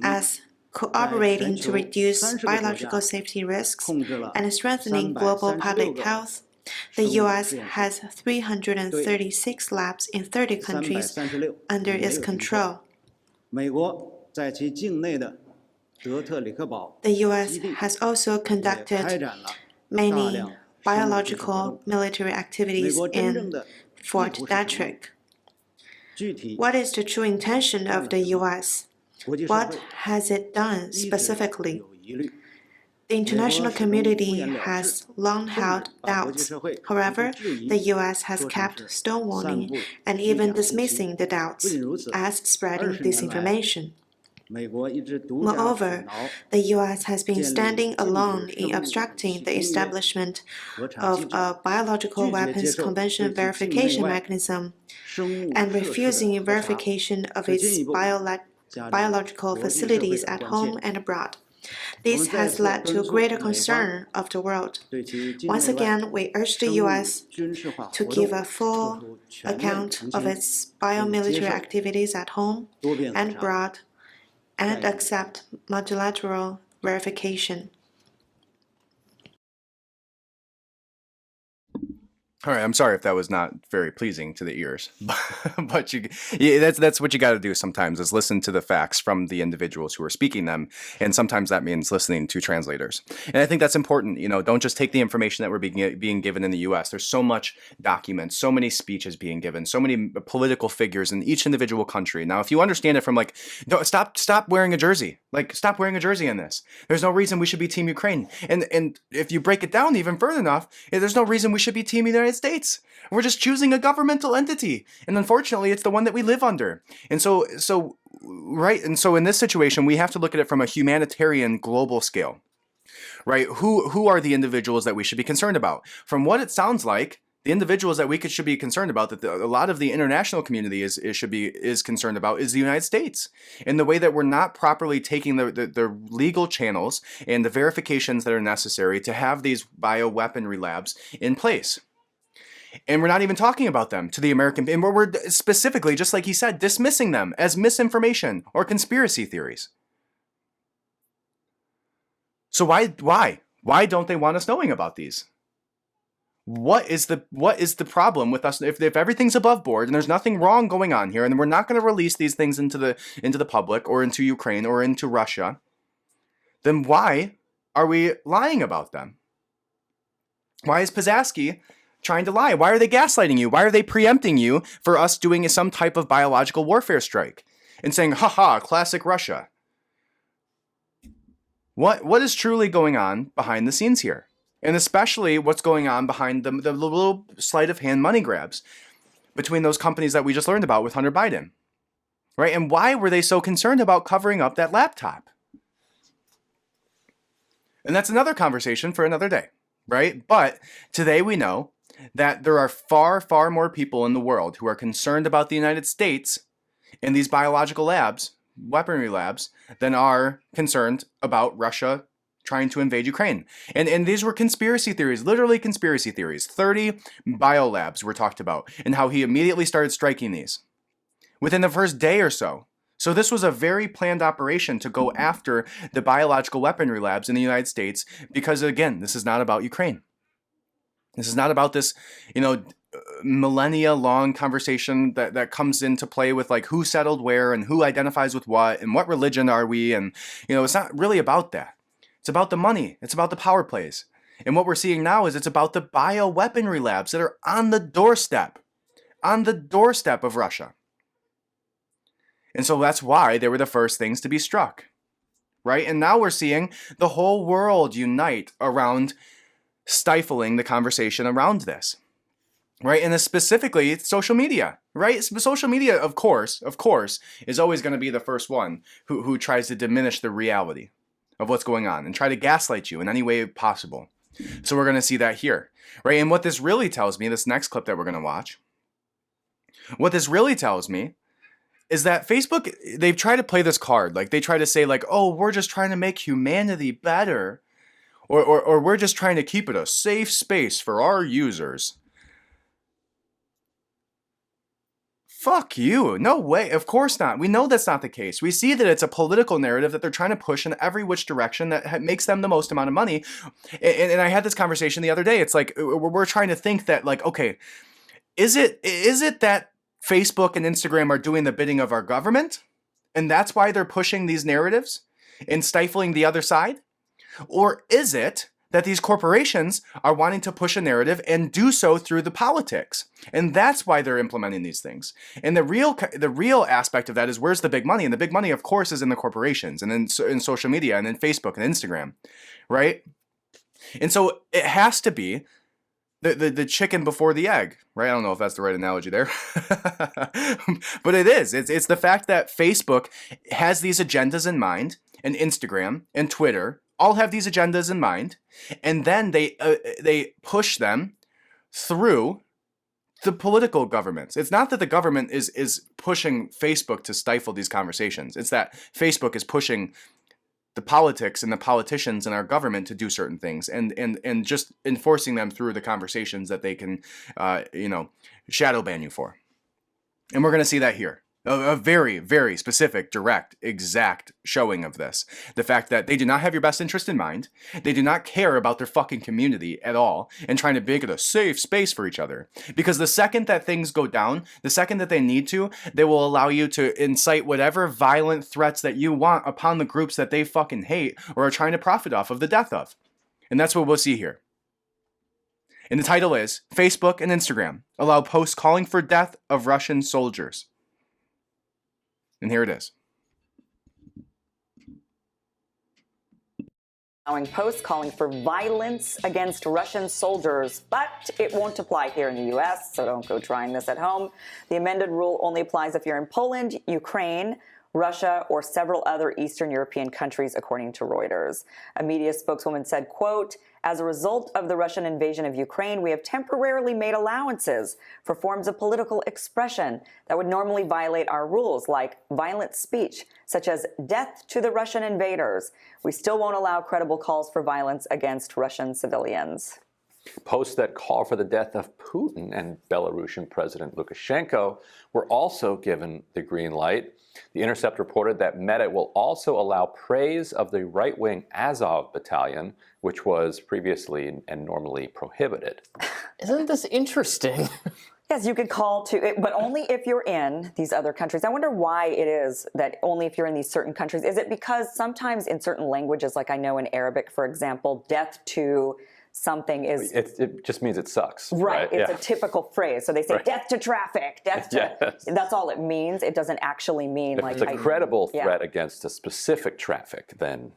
as cooperating to reduce biological safety risks and strengthening global public health, the U.S. has 336 labs in 30 countries under its control. The U.S. has also conducted many biological military activities in Fort Detrick. What is the true intention of the U.S.? What has it done specifically? The international community has long held doubts. However, the U.S. has kept stonewalling and even dismissing the doubts as spreading disinformation. Moreover, the U.S. has been standing alone in obstructing the establishment of a biological weapons convention verification mechanism and refusing verification of its biological facilities at home and abroad. This has led to greater concern of the world. Once again, we urge the U.S. to give a full account of its biomilitary activities at home and abroad, and accept multilateral verification. All right, I'm sorry if that was not very pleasing to the ears, but that's what you got to do sometimes, is listen to the facts from the individuals who are speaking them, and sometimes that means listening to translators. And I think that's important. Don't just take the information that we're being given in the U.S. There's so much documents, so many speeches being given, so many political figures in each individual country. Now, if you understand it from stop wearing a jersey, stop wearing a jersey in this. There's no reason we should be Team Ukraine, and if you break it down even further enough, there's no reason we should be Team United States. We're just choosing a governmental entity, and unfortunately it's the one that we live under. And so in this situation we have to look at it from a humanitarian global scale, right? Who are the individuals that we should be concerned about? From what it sounds like, the individuals that we should be concerned about, that a lot of the international community is concerned about, is the United States, in the way that we're not properly taking the legal channels and the verifications that are necessary to have these bioweaponry labs in place. And we're not even talking about them to the American, and we're specifically, just like he said, dismissing them as misinformation or conspiracy theories. So why don't they want us knowing about these? What is the problem with us? If everything's above board and there's nothing wrong going on here, and we're not going to release these things into the public or into Ukraine or into Russia, then why are we lying about them? Why is Pisatsky trying to lie? Why are they gaslighting you? Why are they preempting you for us doing some type of biological warfare strike and saying, haha, classic Russia? What is truly going on behind the scenes here? And especially what's going on behind the little sleight of hand money grabs between those companies that we just learned about with Hunter Biden, right? And why were they so concerned about covering up that laptop? And that's another conversation for another day, right? But today we know that there are far, far more people in the world who are concerned about the United States in these biological labs, weaponry labs, than are concerned about Russia trying to invade Ukraine. And these were conspiracy theories, literally conspiracy theories. 30 biolabs were talked about, and how he immediately started striking these within the first day or so. So this was a very planned operation to go after the biological weaponry labs in the United States, because again, this is not about Ukraine. This is not about this, millennia long conversation that comes into play with like who settled where and who identifies with what and what religion are we. And, it's not really about that. It's about the money. It's about the power plays. And what we're seeing now is it's about the bioweaponry labs that are on the doorstep of Russia. And so that's why they were the first things to be struck, right? And now we're seeing the whole world unite around stifling the conversation around this, right? And specifically, it's social media, right? Social media, of course, is always going to be the first one who tries to diminish the reality of what's going on and try to gaslight you in any way possible. So we're going to see that here, right? And what this really tells me, this next clip that we're going to watch, what this really tells me is that Facebook, they've tried to play this card. Like they try to say like, oh, we're just trying to make humanity better. Or we're just trying to keep it a safe space for our users. Fuck you. No way. Of course not. We know that's not the case. We see that it's a political narrative that they're trying to push in every which direction that makes them the most amount of money. And I had this conversation the other day. It's like we're trying to think that like, okay, is it that Facebook and Instagram are doing the bidding of our government, and that's why they're pushing these narratives and stifling the other side? Or is it that these corporations are wanting to push a narrative and do so through the politics? And that's why they're implementing these things. And the real aspect of that is, where's the big money? And the big money, of course, is in the corporations and in social media and in Facebook and Instagram, right? And so it has to be the chicken before the egg, right? I don't know if that's the right analogy there, but it is. It's the fact that Facebook has these agendas in mind, and Instagram and Twitter all have these agendas in mind, and then they push them through the political governments. It's not that the government is pushing Facebook to stifle these conversations. It's that Facebook is pushing the politics and the politicians in our government to do certain things, and just enforcing them through the conversations that they can, shadow ban you for. And we're going to see that here. A very, very specific, direct, exact showing of this. The fact that they do not have your best interest in mind. They do not care about their fucking community at all, and trying to make it a safe space for each other. Because the second that things go down, the second that they need to, they will allow you to incite whatever violent threats that you want upon the groups that they fucking hate or are trying to profit off of the death of. And that's what we'll see here. And the title is, Facebook and Instagram allow posts calling for death of Russian soldiers. And here it is. Allowing posts calling for violence against Russian soldiers, but it won't apply here in the U.S., so don't go trying this at home. The amended rule only applies if you're in Poland, Ukraine, Russia, or several other Eastern European countries, according to Reuters. A media spokeswoman said, quote, as a result of the Russian invasion of Ukraine, we have temporarily made allowances for forms of political expression that would normally violate our rules, like violent speech, such as death to the Russian invaders. We still won't allow credible calls for violence against Russian civilians. Posts that call for the death of Putin and Belarusian President Lukashenko were also given the green light. The Intercept reported that Meta will also allow praise of the right-wing Azov battalion, which was previously and normally prohibited. Isn't this interesting? Yes, you could call to it, but only if you're in these other countries. I wonder why it is that only if you're in these certain countries. Is it because sometimes in certain languages, like I know in Arabic, for example, death to something is... It just means it sucks. Right. It's yeah. a typical phrase. So they say death to traffic, death to... Yes. That's all it means. It doesn't actually mean if like... it's a credible threat against a specific traffic, then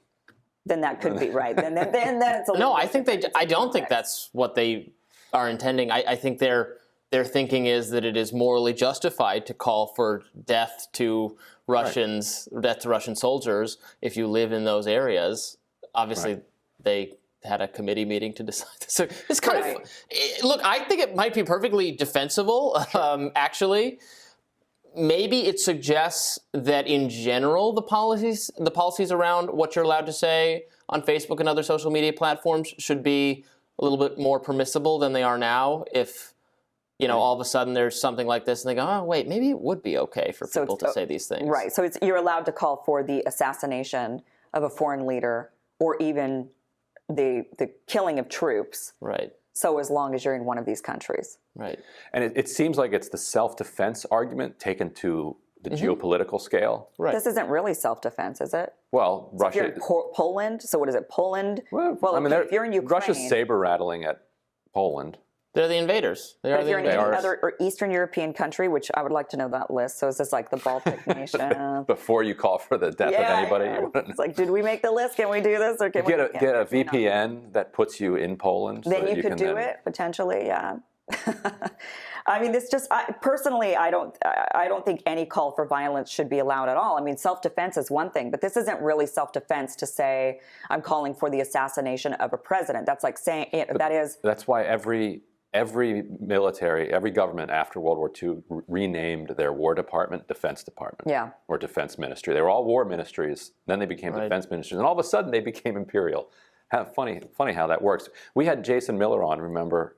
that could be right. Then it's a No, I think I don't think that's what they are intending. I think their thinking is that it is morally justified to call for death to Russians, death to Russian soldiers if you live in those areas. Obviously, they had a committee meeting to decide this. So it's kind of, look, I think it might be perfectly defensible, actually. maybe it suggests that in general the policies around what you're allowed to say on Facebook and other social media platforms should be a little bit more permissible than they are now. If all of a sudden there's something like this and they go, oh wait, maybe it would be okay for people to say these things. Right. So you're allowed to call for the assassination of a foreign leader or even the killing of troops. Right. So as long as you're in one of these countries. Right. And it seems like it's the self-defense argument taken to the geopolitical scale. Right. This isn't really self-defense, is it? Well, So Russia. if you're in Poland, so what is it, Poland? Well, if you're in Ukraine. Russia's saber-rattling at Poland. They're the invaders. They But are if the you're in invaders. any other or Eastern European country, which I would like to know that list. So is this like the Baltic nation? Before you call for the death of anybody. Yeah. It's like, did we make the list? Can we do this? Or can we get a VPN that puts you in Poland. Then so you could do it, potentially, yeah. I mean, personally, I don't think any call for violence should be allowed at all. I mean, self-defense is one thing, but this isn't really self-defense to say I'm calling for the assassination of a president. That's like saying That's why every military, every government after World War II renamed their War Department Defense Department. Yeah. Or Defense Ministry. They were all war ministries. Then they became defense ministries, and all of a sudden they became imperial. Funny how that works. We had Jason Miller on, remember,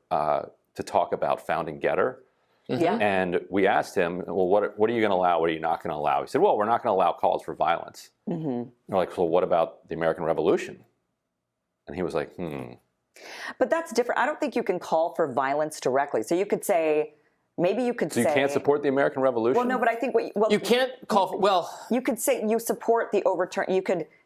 to talk about founding Getter. Yeah. And we asked him, well, what are you going to allow? What are you not going to allow? He said, well, we're not going to allow calls for violence. Mm-hmm. We're like, well, what about the American Revolution? And he was like, But that's different. I don't think you can call for violence directly. So you could say, maybe you could say... So you can't support the American Revolution? Well, no, but I think you can't call for... You could say you support the overturn...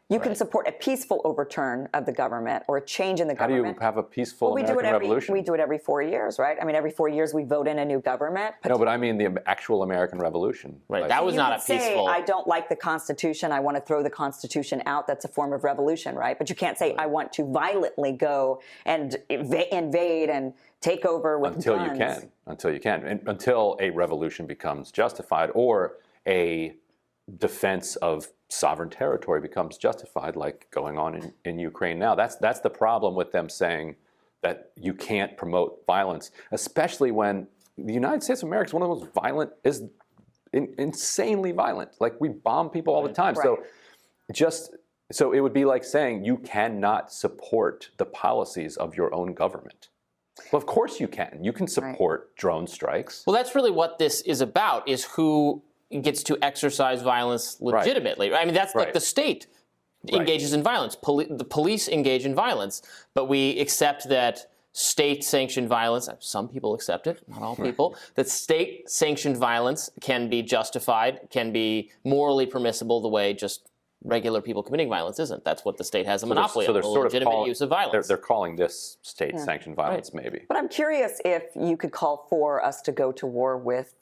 You can support a peaceful overturn of the government or a change in the government. How do you have a peaceful American Revolution? We do it every 4 years, right? I mean, every 4 years we vote in a new government. No, but I mean the actual American Revolution. Right, like, that was not a peaceful... I don't like the Constitution. I want to throw the Constitution out. That's a form of revolution, right? But you can't say, I want to violently go and invade and take over with until guns. Until you can. And until a revolution becomes justified or a defense of sovereign territory becomes justified, like going on in Ukraine now. That's the problem with them saying that you can't promote violence, especially when the United States of America is one of the most violent, insanely violent. Like, we bomb people all the time. Right. So it would be like saying you cannot support the policies of your own government. Well, of course you can. You can support drone strikes. Well, that's really what this is about, is who gets to exercise violence legitimately. I mean, that's like the state engages in violence. The police engage in violence. But we accept that state-sanctioned violence, some people accept it, not all people, that state-sanctioned violence can be justified, can be morally permissible the way just regular people committing violence isn't. That's what the state has a monopoly on, the legitimate use of violence. They're calling this state-sanctioned violence, maybe. But I'm curious if you could call for us to go to war with...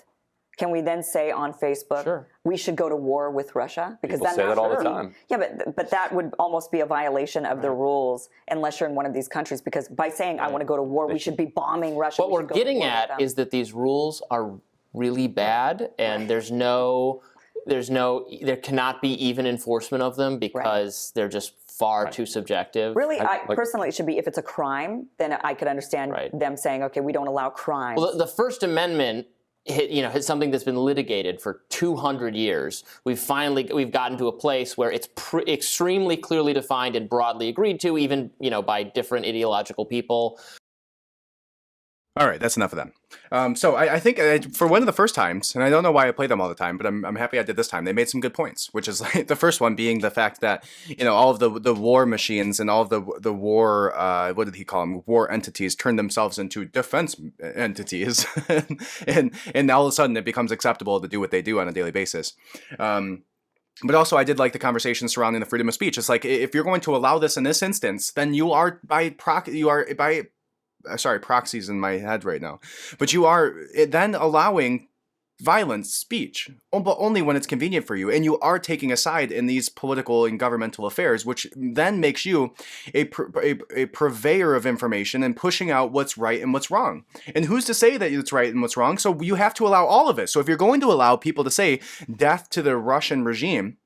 Can we then say on Facebook, we should go to war with Russia? Because people say that all the time. Yeah, but that would almost be a violation of the rules unless you're in one of these countries. Because by saying I want to go to war, we should be bombing Russia. What we're getting at is that these rules are really bad, and there cannot be even enforcement of them because they're just far too subjective. Really, personally, it should be if it's a crime, then I could understand them saying, okay, we don't allow crimes. Well, the First Amendment hit something that's been litigated for 200 years. We've gotten to a place where it's extremely clearly defined and broadly agreed to, even by different ideological people. All right, that's enough of them. So I think for one of the first times, and I don't know why I play them all the time, but I'm happy I did this time. They made some good points, which is like the first one being the fact that all of the war machines and all of the war what did he call them, war entities turn themselves into defense entities, and all of a sudden it becomes acceptable to do what they do on a daily basis. But also, I did like the conversation surrounding the freedom of speech. It's like, if you're going to allow this in this instance, then you are proxies in my head right now. But you are then allowing violent speech, but only when it's convenient for you. And you are taking a side in these political and governmental affairs, which then makes you a purveyor of information and pushing out what's right and what's wrong. And who's to say that it's right and what's wrong? So you have to allow all of it. So if you're going to allow people to say death to the Russian regime,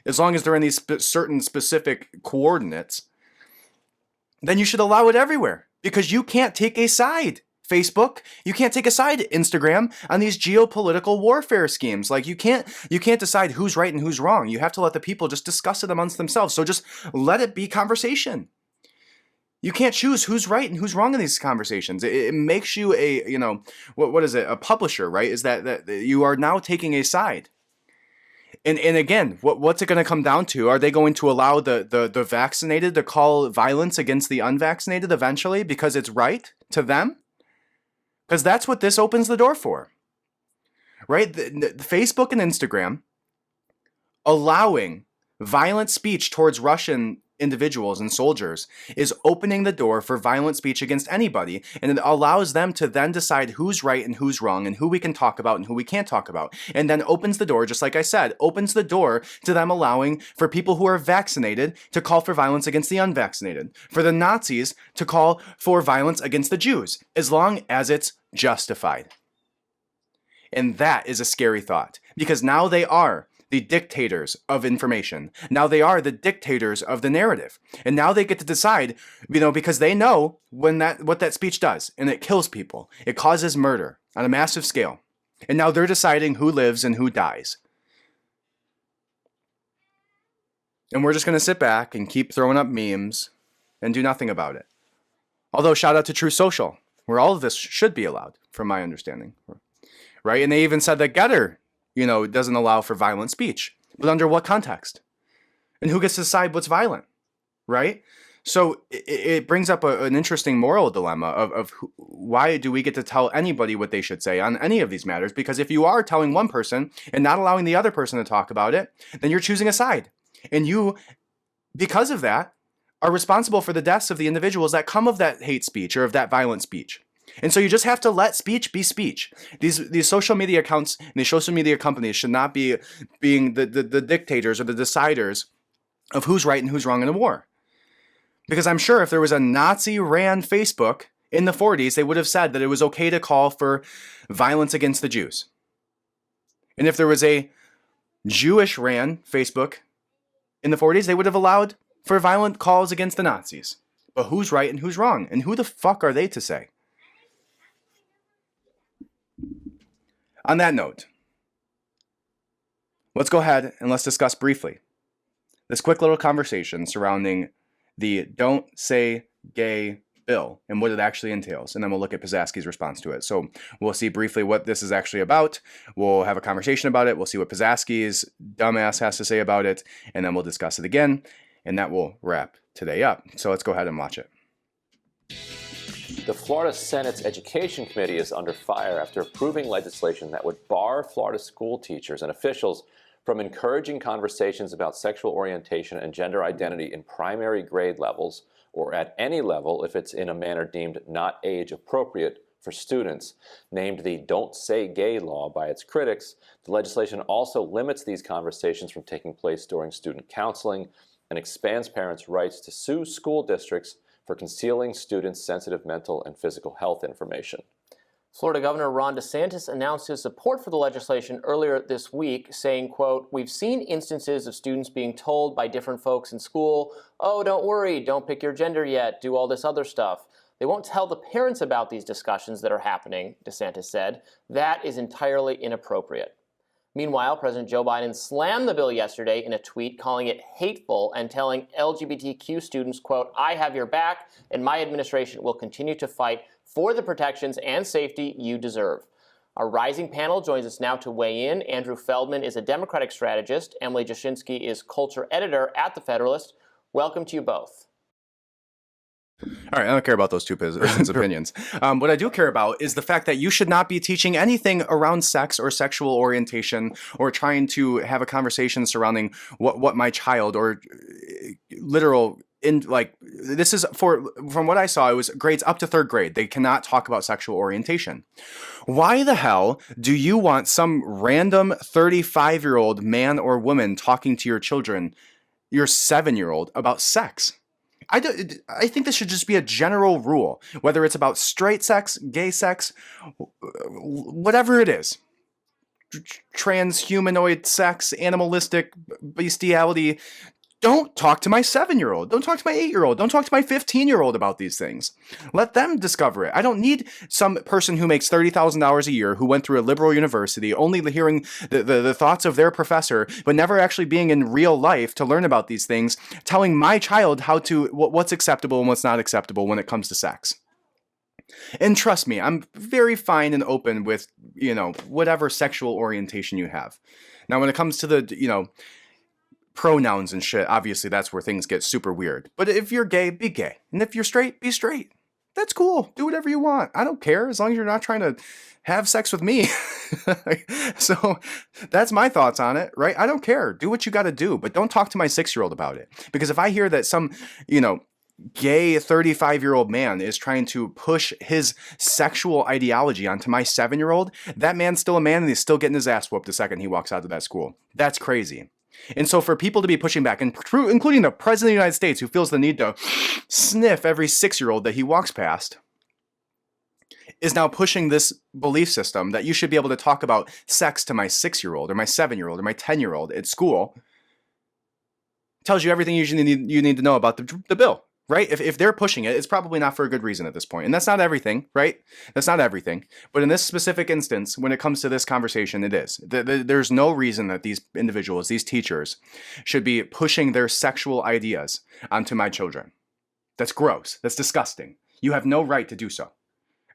as long as they're in these certain specific coordinates, then you should allow it everywhere. Because you can't take a side. Facebook. You can't take a side, Instagram, on these geopolitical warfare schemes. Like you can't decide who's right and who's wrong. You have to let the people just discuss it amongst themselves. So just let it be conversation. You can't choose who's right and who's wrong in these conversations. It makes you a, you know, what is it? A publisher, right? Is that you are now taking a side. And again, what's it going to come down to? Are they going to allow the vaccinated to call violence against the unvaccinated eventually because it's right to them? Because that's what this opens the door for, right? The Facebook and Instagram allowing violent speech towards Russian individuals and soldiers is opening the door for violent speech against anybody, and it allows them to then decide who's right and who's wrong and who we can talk about and who we can't talk about, and then opens the door, just like I said, opens the door to them allowing for people who are vaccinated to call for violence against the unvaccinated, for the Nazis to call for violence against the Jews, as long as it's justified. And that is a scary thought, because now they are the dictators of information. Now they are the dictators of the narrative. And now they get to decide, you know, because they know what that speech does, and it kills people. It causes murder on a massive scale. And now they're deciding who lives and who dies. And we're just going to sit back and keep throwing up memes and do nothing about it. Although, shout out to True Social, where all of this should be allowed, from my understanding. Right? And they even said that Getter, you know, doesn't allow for violent speech. But under what context? And who gets to decide what's violent? Right? So it brings up an interesting moral dilemma of why do we get to tell anybody what they should say on any of these matters? Because if you are telling one person and not allowing the other person to talk about it, then you're choosing a side. And you, because of that, are responsible for the deaths of the individuals that come of that hate speech or of that violent speech. And so you just have to let speech be speech. These social media accounts and these social media companies should not be being the dictators or the deciders of who's right and who's wrong in a war. Because I'm sure if there was a Nazi-ran Facebook in the 40s, they would have said that it was okay to call for violence against the Jews. And if there was a Jewish-ran Facebook in the 40s, they would have allowed for violent calls against the Nazis. But who's right and who's wrong? And who the fuck are they to say? On that note, let's go ahead and let's discuss briefly this quick little conversation surrounding the Don't Say Gay bill and what it actually entails. And then we'll look at Pisaski's response to it. So we'll see briefly what this is actually about. We'll have a conversation about it. We'll see what Pisaski's dumbass has to say about it. And then we'll discuss it again. And that will wrap today up. So let's go ahead and watch it. The Florida Senate's Education Committee is under fire after approving legislation that would bar Florida school teachers and officials from encouraging conversations about sexual orientation and gender identity in primary grade levels or at any level if it's in a manner deemed not age appropriate for students. Named the Don't Say Gay law by its critics, the legislation also limits these conversations from taking place during student counseling and expands parents' rights to sue school districts for concealing students' sensitive mental and physical health information. Florida Governor Ron DeSantis announced his support for the legislation earlier this week, saying, quote, "We've seen instances of students being told by different folks in school, oh, don't worry, don't pick your gender yet, do all this other stuff. They won't tell the parents about these discussions that are happening," DeSantis said. "That is entirely inappropriate." Meanwhile, President Joe Biden slammed the bill yesterday in a tweet, calling it hateful and telling LGBTQ students, quote, "I have your back and my administration will continue to fight for the protections and safety you deserve." Our rising panel joins us now to weigh in. Andrew Feldman is a Democratic strategist. Emily Jashinsky is culture editor at The Federalist. Welcome to you both. All right, I don't care about those two person's opinions. What I do care about is the fact that you should not be teaching anything around sex or sexual orientation or trying to have a conversation surrounding what my child or literal this is from what I saw, it was grades up to 3rd grade. They cannot talk about sexual orientation. Why the hell do you want some random 35-year-old man or woman talking to your children, your 7-year-old, about sex? I think this should just be a general rule, whether it's about straight sex, gay sex, whatever it is. Transhumanoid sex, animalistic bestiality, Don't talk to my 7-year-old. Don't talk to my 8-year-old. Don't talk to my 15-year-old about these things. Let them discover it. I don't need some person who makes $30,000 a year who went through a liberal university, only hearing the thoughts of their professor, but never actually being in real life to learn about these things, telling my child what's acceptable and what's not acceptable when it comes to sex. And trust me, I'm very fine and open with, whatever sexual orientation you have. Now, when it comes to the, pronouns and shit, obviously that's where things get super weird. But if you're gay, be gay. And if you're straight, be straight. That's cool. Do whatever you want. I don't care as long as you're not trying to have sex with me. So that's my thoughts on it, right? I don't care. Do what you got to do, but don't talk to my 6-year-old about it. Because if I hear that some, gay 35-year-old man is trying to push his sexual ideology onto my 7-year-old, that man's still a man and he's still getting his ass whooped the second he walks out of that school. That's crazy. And so for people to be pushing back, including the President of the United States, who feels the need to sniff every 6-year-old that he walks past, is now pushing this belief system that you should be able to talk about sex to my 6-year-old or my 7-year-old or my 10-year-old at school, tells you everything you need to know about the bill. Right? If they're pushing it, it's probably not for a good reason at this point. And that's not everything, right? That's not everything. But in this specific instance, when it comes to this conversation, it is. There's no reason that these individuals, these teachers, should be pushing their sexual ideas onto my children. That's gross. That's disgusting. You have no right to do so.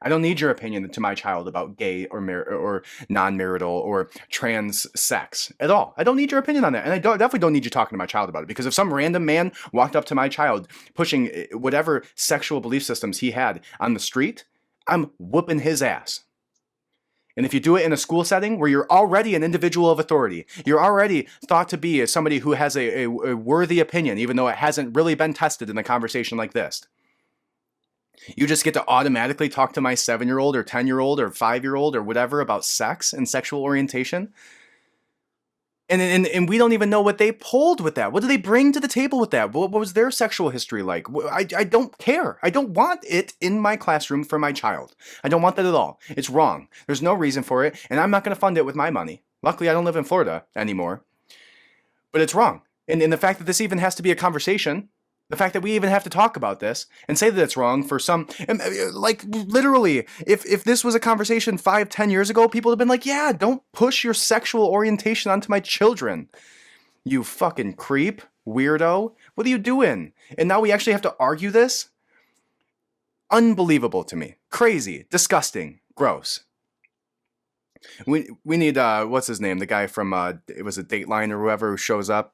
I don't need your opinion to my child about gay or non-marital or trans sex at all. I don't need your opinion on that. And I definitely don't need you talking to my child about it, because if some random man walked up to my child pushing whatever sexual belief systems he had on the street, I'm whooping his ass. And if you do it in a school setting where you're already an individual of authority, you're already thought to be somebody who has a worthy opinion, even though it hasn't really been tested in a conversation like this, you just get to automatically talk to my 7-year-old or 10-year-old or 5-year-old or whatever about sex and sexual orientation. And we don't even know what they pulled with that. What do they bring to the table with that? What was their sexual history like? I don't care. I don't want it in my classroom for my child. I don't want that at all. It's wrong. There's no reason for it. And I'm not going to fund it with my money. Luckily, I don't live in Florida anymore. But it's wrong. And the fact that this even has to be a conversation, the fact that we even have to talk about this and say that it's wrong for some, like literally, if this was a conversation 5-10 years ago, people would have been like, yeah, don't push your sexual orientation onto my children. You fucking creep, weirdo. What are you doing? And now we actually have to argue this? Unbelievable to me. Crazy, disgusting, gross. We need what's his name? The guy from it was a Dateline or whoever who shows up.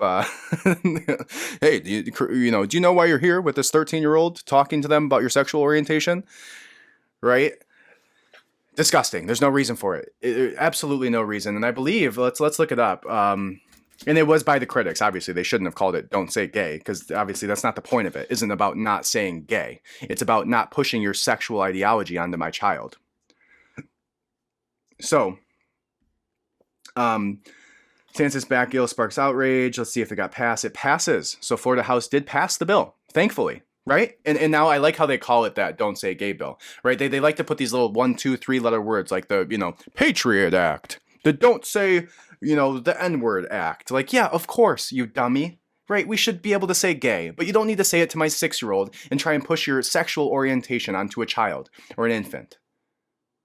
Hey, do you know why you're here with this 13-year-old talking to them about your sexual orientation? Right? Disgusting. There's no reason for it. Absolutely no reason. And I believe let's look it up. And it was by the critics. Obviously, they shouldn't have called it "Don't Say Gay" because obviously that's not the point of it. It isn't about not saying gay. It's about not pushing your sexual ideology onto my child. So, census back bill sparks outrage. Let's see if it got passed. It passes. So Florida House did pass the bill, thankfully, right? And now I like how they call it that "Don't Say Gay" bill, right? They like to put these little 1, 2, 3-letter words like the, Patriot Act, the "Don't Say, the N-word Act." Like, yeah, of course, you dummy. Right, we should be able to say gay, but you don't need to say it to my 6-year-old and try and push your sexual orientation onto a child or an infant.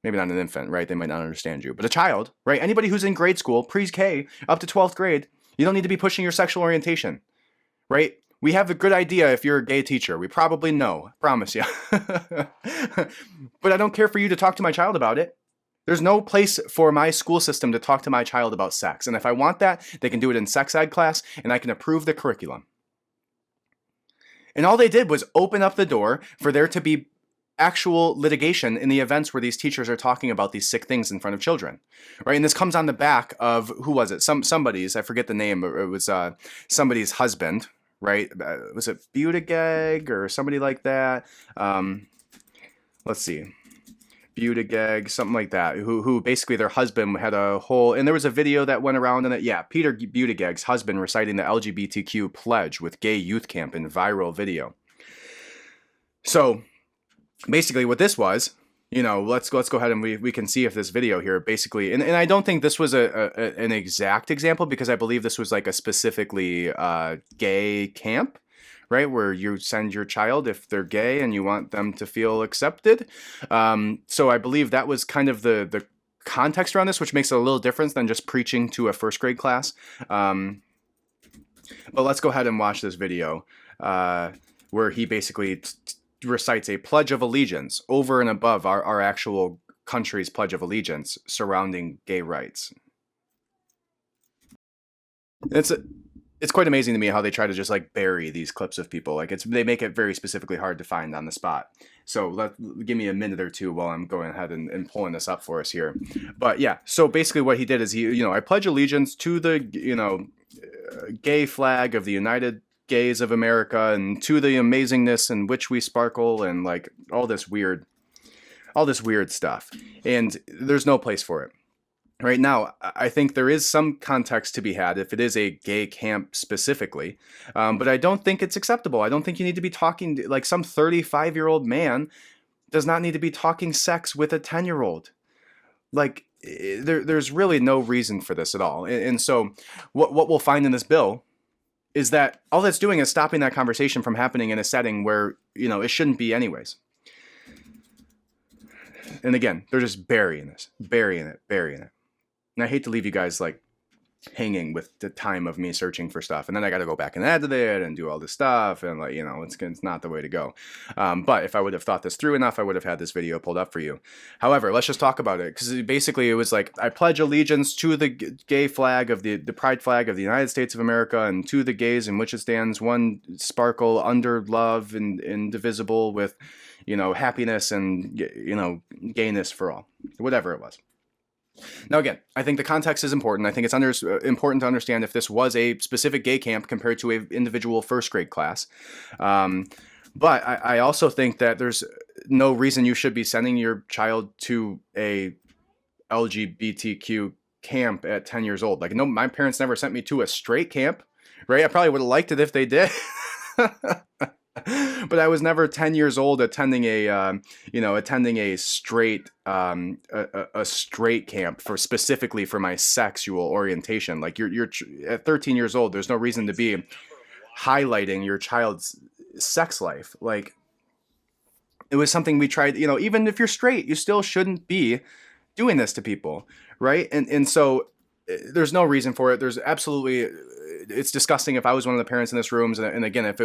Maybe not an infant, right? They might not understand you. But a child, right? Anybody who's in grade school, pre-K, up to 12th grade, you don't need to be pushing your sexual orientation, right? We have a good idea if you're a gay teacher. We probably know, promise you. But I don't care for you to talk to my child about it. There's no place for my school system to talk to my child about sex. And if I want that, they can do it in sex ed class, and I can approve the curriculum. And all they did was open up the door for there to be actual litigation in the events where these teachers are talking about these sick things in front of children, right? And this comes on the back of, who was it? Somebody's, I forget the name, it was somebody's husband, right? Was it Buttigieg or somebody like that? Let's see. Buttigieg, something like that, who basically their husband had a whole, and there was a video that went around in it. Yeah, Peter Buttigieg's husband reciting the LGBTQ pledge with gay youth camp in viral video. So basically what this was, let's go ahead and we can see if this video here basically, and I don't think this was an exact example, because I believe this was like a specifically gay camp, right, where you send your child if they're gay and you want them to feel accepted. So I believe that was kind of the context around this, which makes it a little different than just preaching to a first grade class. But let's go ahead and watch this video where he basically recites a Pledge of Allegiance over and above our actual country's Pledge of Allegiance surrounding gay rights. It's quite amazing to me how they try to just like bury these clips of people. Like they make it very specifically hard to find on the spot. So give me a minute or two while I'm going ahead and pulling this up for us here. But yeah, so basically what he did is I pledge allegiance to the, gay flag of the United Gays of America, and to the amazingness in which we sparkle, and like all this weird stuff. And there's no place for it. Right now, I think there is some context to be had if it is a gay camp specifically, but I don't think it's acceptable. I don't think you need to be talking, like some 35-year-old man does not need to be talking sex with a 10-year-old. Like, there's really no reason for this at all. And so what we'll find in this bill is that all that's doing is stopping that conversation from happening in a setting where, it shouldn't be anyways. And again, they're just burying it. And I hate to leave you guys like hanging with the time of me searching for stuff, and then I got to go back and edit it and do all this stuff, and like, it's not the way to go. But if I would have thought this through enough, I would have had this video pulled up for you. However, let's just talk about it, because basically it was like, I pledge allegiance to the gay flag of the pride flag of the United States of America, and to the gays in which it stands, one sparkle under love and indivisible with, happiness and, gayness for all, whatever it was. Now, again, I think the context is important. I think it's important to understand if this was a specific gay camp compared to an individual first grade class. But I also think that there's no reason you should be sending your child to a LGBTQ camp at 10 years old. Like, no, my parents never sent me to a straight camp, right? I probably would have liked it if they did. But I was never 10 years old attending a straight a straight camp specifically for my sexual orientation. Like you're at 13 years old, there's no reason to be highlighting your child's sex life. Like, it was something we tried, even if you're straight, you still shouldn't be doing this to people, right? And so there's no reason for it. There's absolutely, it's disgusting. If I was one of the parents in this room, and again, if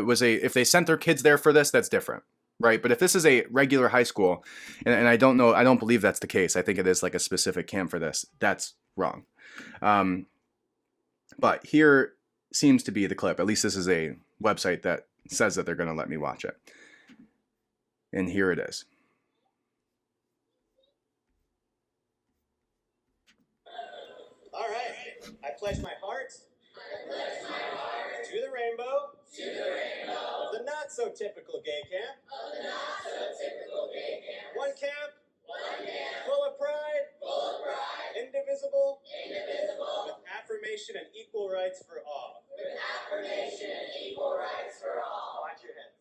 they sent their kids there for this, that's different, right? But if this is a regular high school, and I don't believe that's the case. I think it is like a specific camp for this. That's wrong. But here seems to be the clip. At least this is a website that says that they're going to let me watch it. And here it is. All right. I pledge my heart to the rainbow of the not so typical gay camp. One camp full of pride, indivisible, with affirmation and equal rights for all. Watch your heads.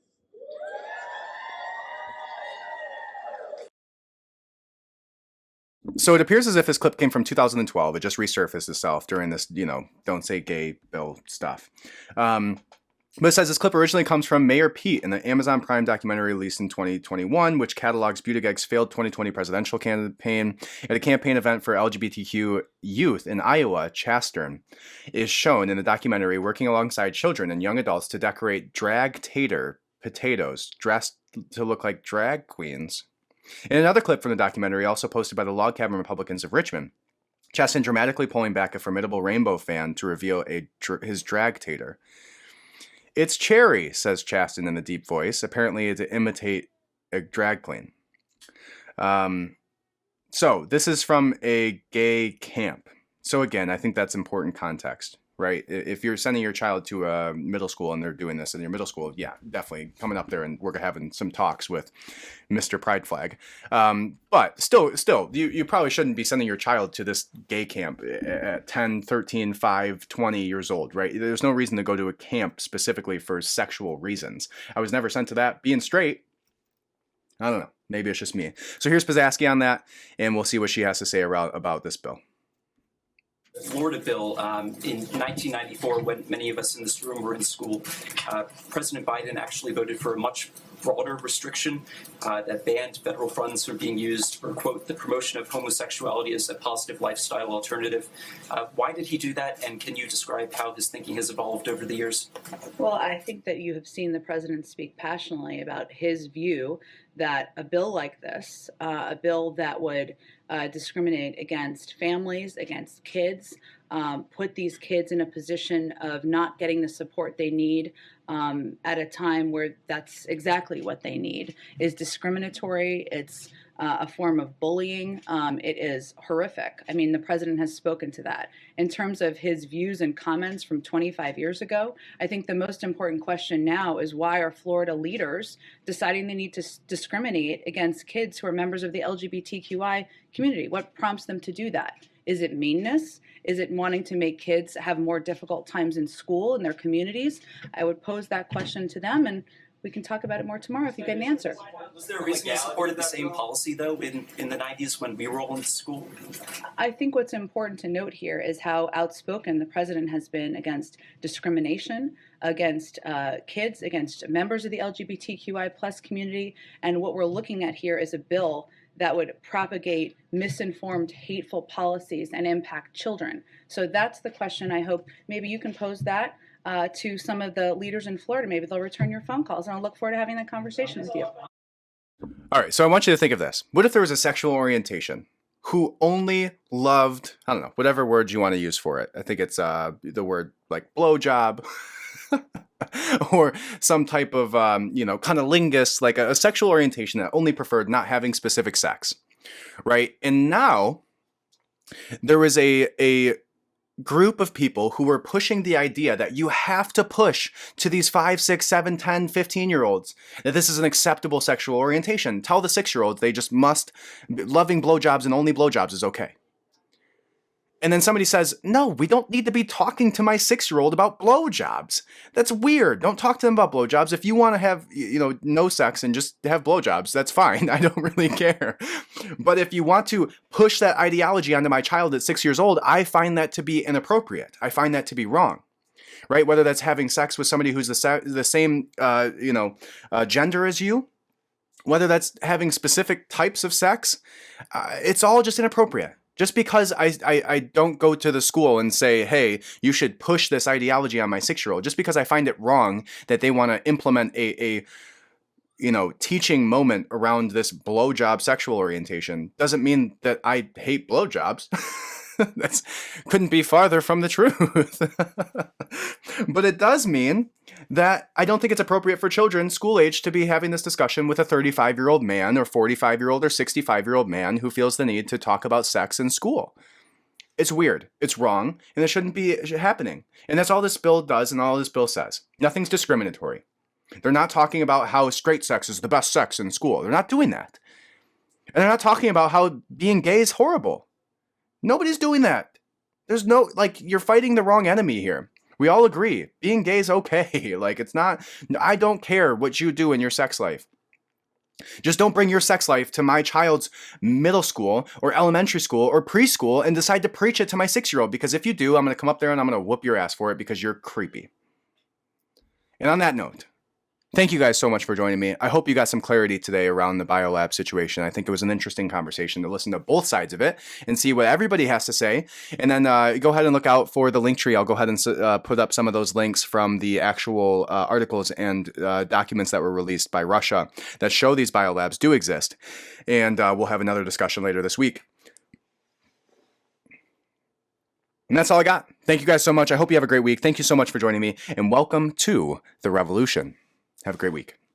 So it appears as if this clip came from 2012. It just resurfaced itself during this, don't say gay bill stuff. But it says this clip originally comes from Mayor Pete in the Amazon Prime documentary released in 2021, which catalogs Buttigieg's failed 2020 presidential campaign. At a campaign event for LGBTQ youth in Iowa, Chastern is shown in the documentary working alongside children and young adults to decorate drag tater potatoes dressed to look like drag queens. In another clip from the documentary, also posted by the Log Cabin Republicans of Richmond, Chaston dramatically pulling back a formidable Rainbow fan to reveal his drag tater. "It's Cherry," says Chaston in a deep voice, apparently to imitate a drag queen. So this is from a gay camp. So again, I think that's important context, right? If you're sending your child to a middle school and they're doing this in your middle school, yeah, definitely coming up there and we're having some talks with Mr. Pride Flag. But still, you probably shouldn't be sending your child to this gay camp at 10, 13, 5, 20 years old, right? There's no reason to go to a camp specifically for sexual reasons. I was never sent to that. Being straight, I don't know. Maybe it's just me. So here's Pizzasky on that, and we'll see what she has to say about this bill. Florida bill in 1994, when many of us in this room were in school, President Biden actually voted for a much broader restriction that banned federal funds from being used for, quote, the promotion of homosexuality as a positive lifestyle alternative. Why did he do that, and can you describe how his thinking has evolved over the years? Well, I think that you have seen the president speak passionately about his view that a bill like this, a bill that would discriminate against families, against kids, put these kids in a position of not getting the support they need at a time where that's exactly what they need, is discriminatory. It's a form of bullying. It is horrific. I mean, the president has spoken to that. In terms of his views and comments from 25 years ago, I think the most important question now is why are Florida leaders deciding they need to discriminate against kids who are members of the LGBTQI community? What prompts them to do that? Is it meanness? Is it wanting to make kids have more difficult times in school, in their communities? I would pose that question to them, and we can talk about it more tomorrow if you get an answer. Was there a reason you supported the same policy, though, in the 90s when we were all in school? I think what's important to note here is how outspoken the president has been against discrimination, against kids, against members of the LGBTQI plus community, and what we're looking at here is a bill that would propagate misinformed, hateful policies and impact children. So that's the question. I hope maybe you can pose that to some of the leaders in Florida. Maybe they'll return your phone calls, and I'll look forward to having that conversation with you. All right, so I want you to think of this. What if there was a sexual orientation who only loved, I don't know, whatever word you want to use for it. I think it's the word like blowjob or some type of, cunnilingus, like a sexual orientation that only preferred not having specific sex, right? And now there was a group of people who were pushing the idea that you have to push to these 5, 6, 7, 10, 15-year-olds that this is an acceptable sexual orientation. Tell the 6-year-olds they just must, loving blowjobs and only blowjobs is okay. And then somebody says, no, we don't need to be talking to my 6-year-old about blowjobs. That's weird. Don't talk to them about blowjobs. If you want to have, no sex and just have blowjobs, that's fine. I don't really care. But if you want to push that ideology onto my child at 6 years old, I find that to be inappropriate. I find that to be wrong. Right? Whether that's having sex with somebody who's the same, gender as you, whether that's having specific types of sex, it's all just inappropriate. Just because I don't go to the school and say, hey, you should push this ideology on my 6-year-old, just because I find it wrong that they want to implement a teaching moment around this blowjob sexual orientation, doesn't mean that I hate blowjobs. That's couldn't be farther from the truth. But it does mean that I don't think it's appropriate for children school age to be having this discussion with a 35-year-old man or 45-year-old or 65-year-old man who feels the need to talk about sex in school. It's weird. It's wrong. And it shouldn't be happening. And that's all this bill does and all this bill says. Nothing's discriminatory. They're not talking about how straight sex is the best sex in school. They're not doing that. And they're not talking about how being gay is horrible. Nobody's doing that. There's no, you're fighting the wrong enemy here. We all agree. Being gay is okay. It's not, I don't care what you do in your sex life. Just don't bring your sex life to my child's middle school or elementary school or preschool and decide to preach it to my 6-year-old, because if you do, I'm going to come up there and I'm going to whoop your ass for it because you're creepy. And on that note, thank you guys so much for joining me. I hope you got some clarity today around the biolab situation. I think it was an interesting conversation to listen to both sides of it and see what everybody has to say. And then go ahead and look out for the link tree. I'll go ahead and put up some of those links from the actual articles and documents that were released by Russia that show these biolabs do exist. And we'll have another discussion later this week. And that's all I got. Thank you guys so much. I hope you have a great week. Thank you so much for joining me, and welcome to the revolution. Have a great week.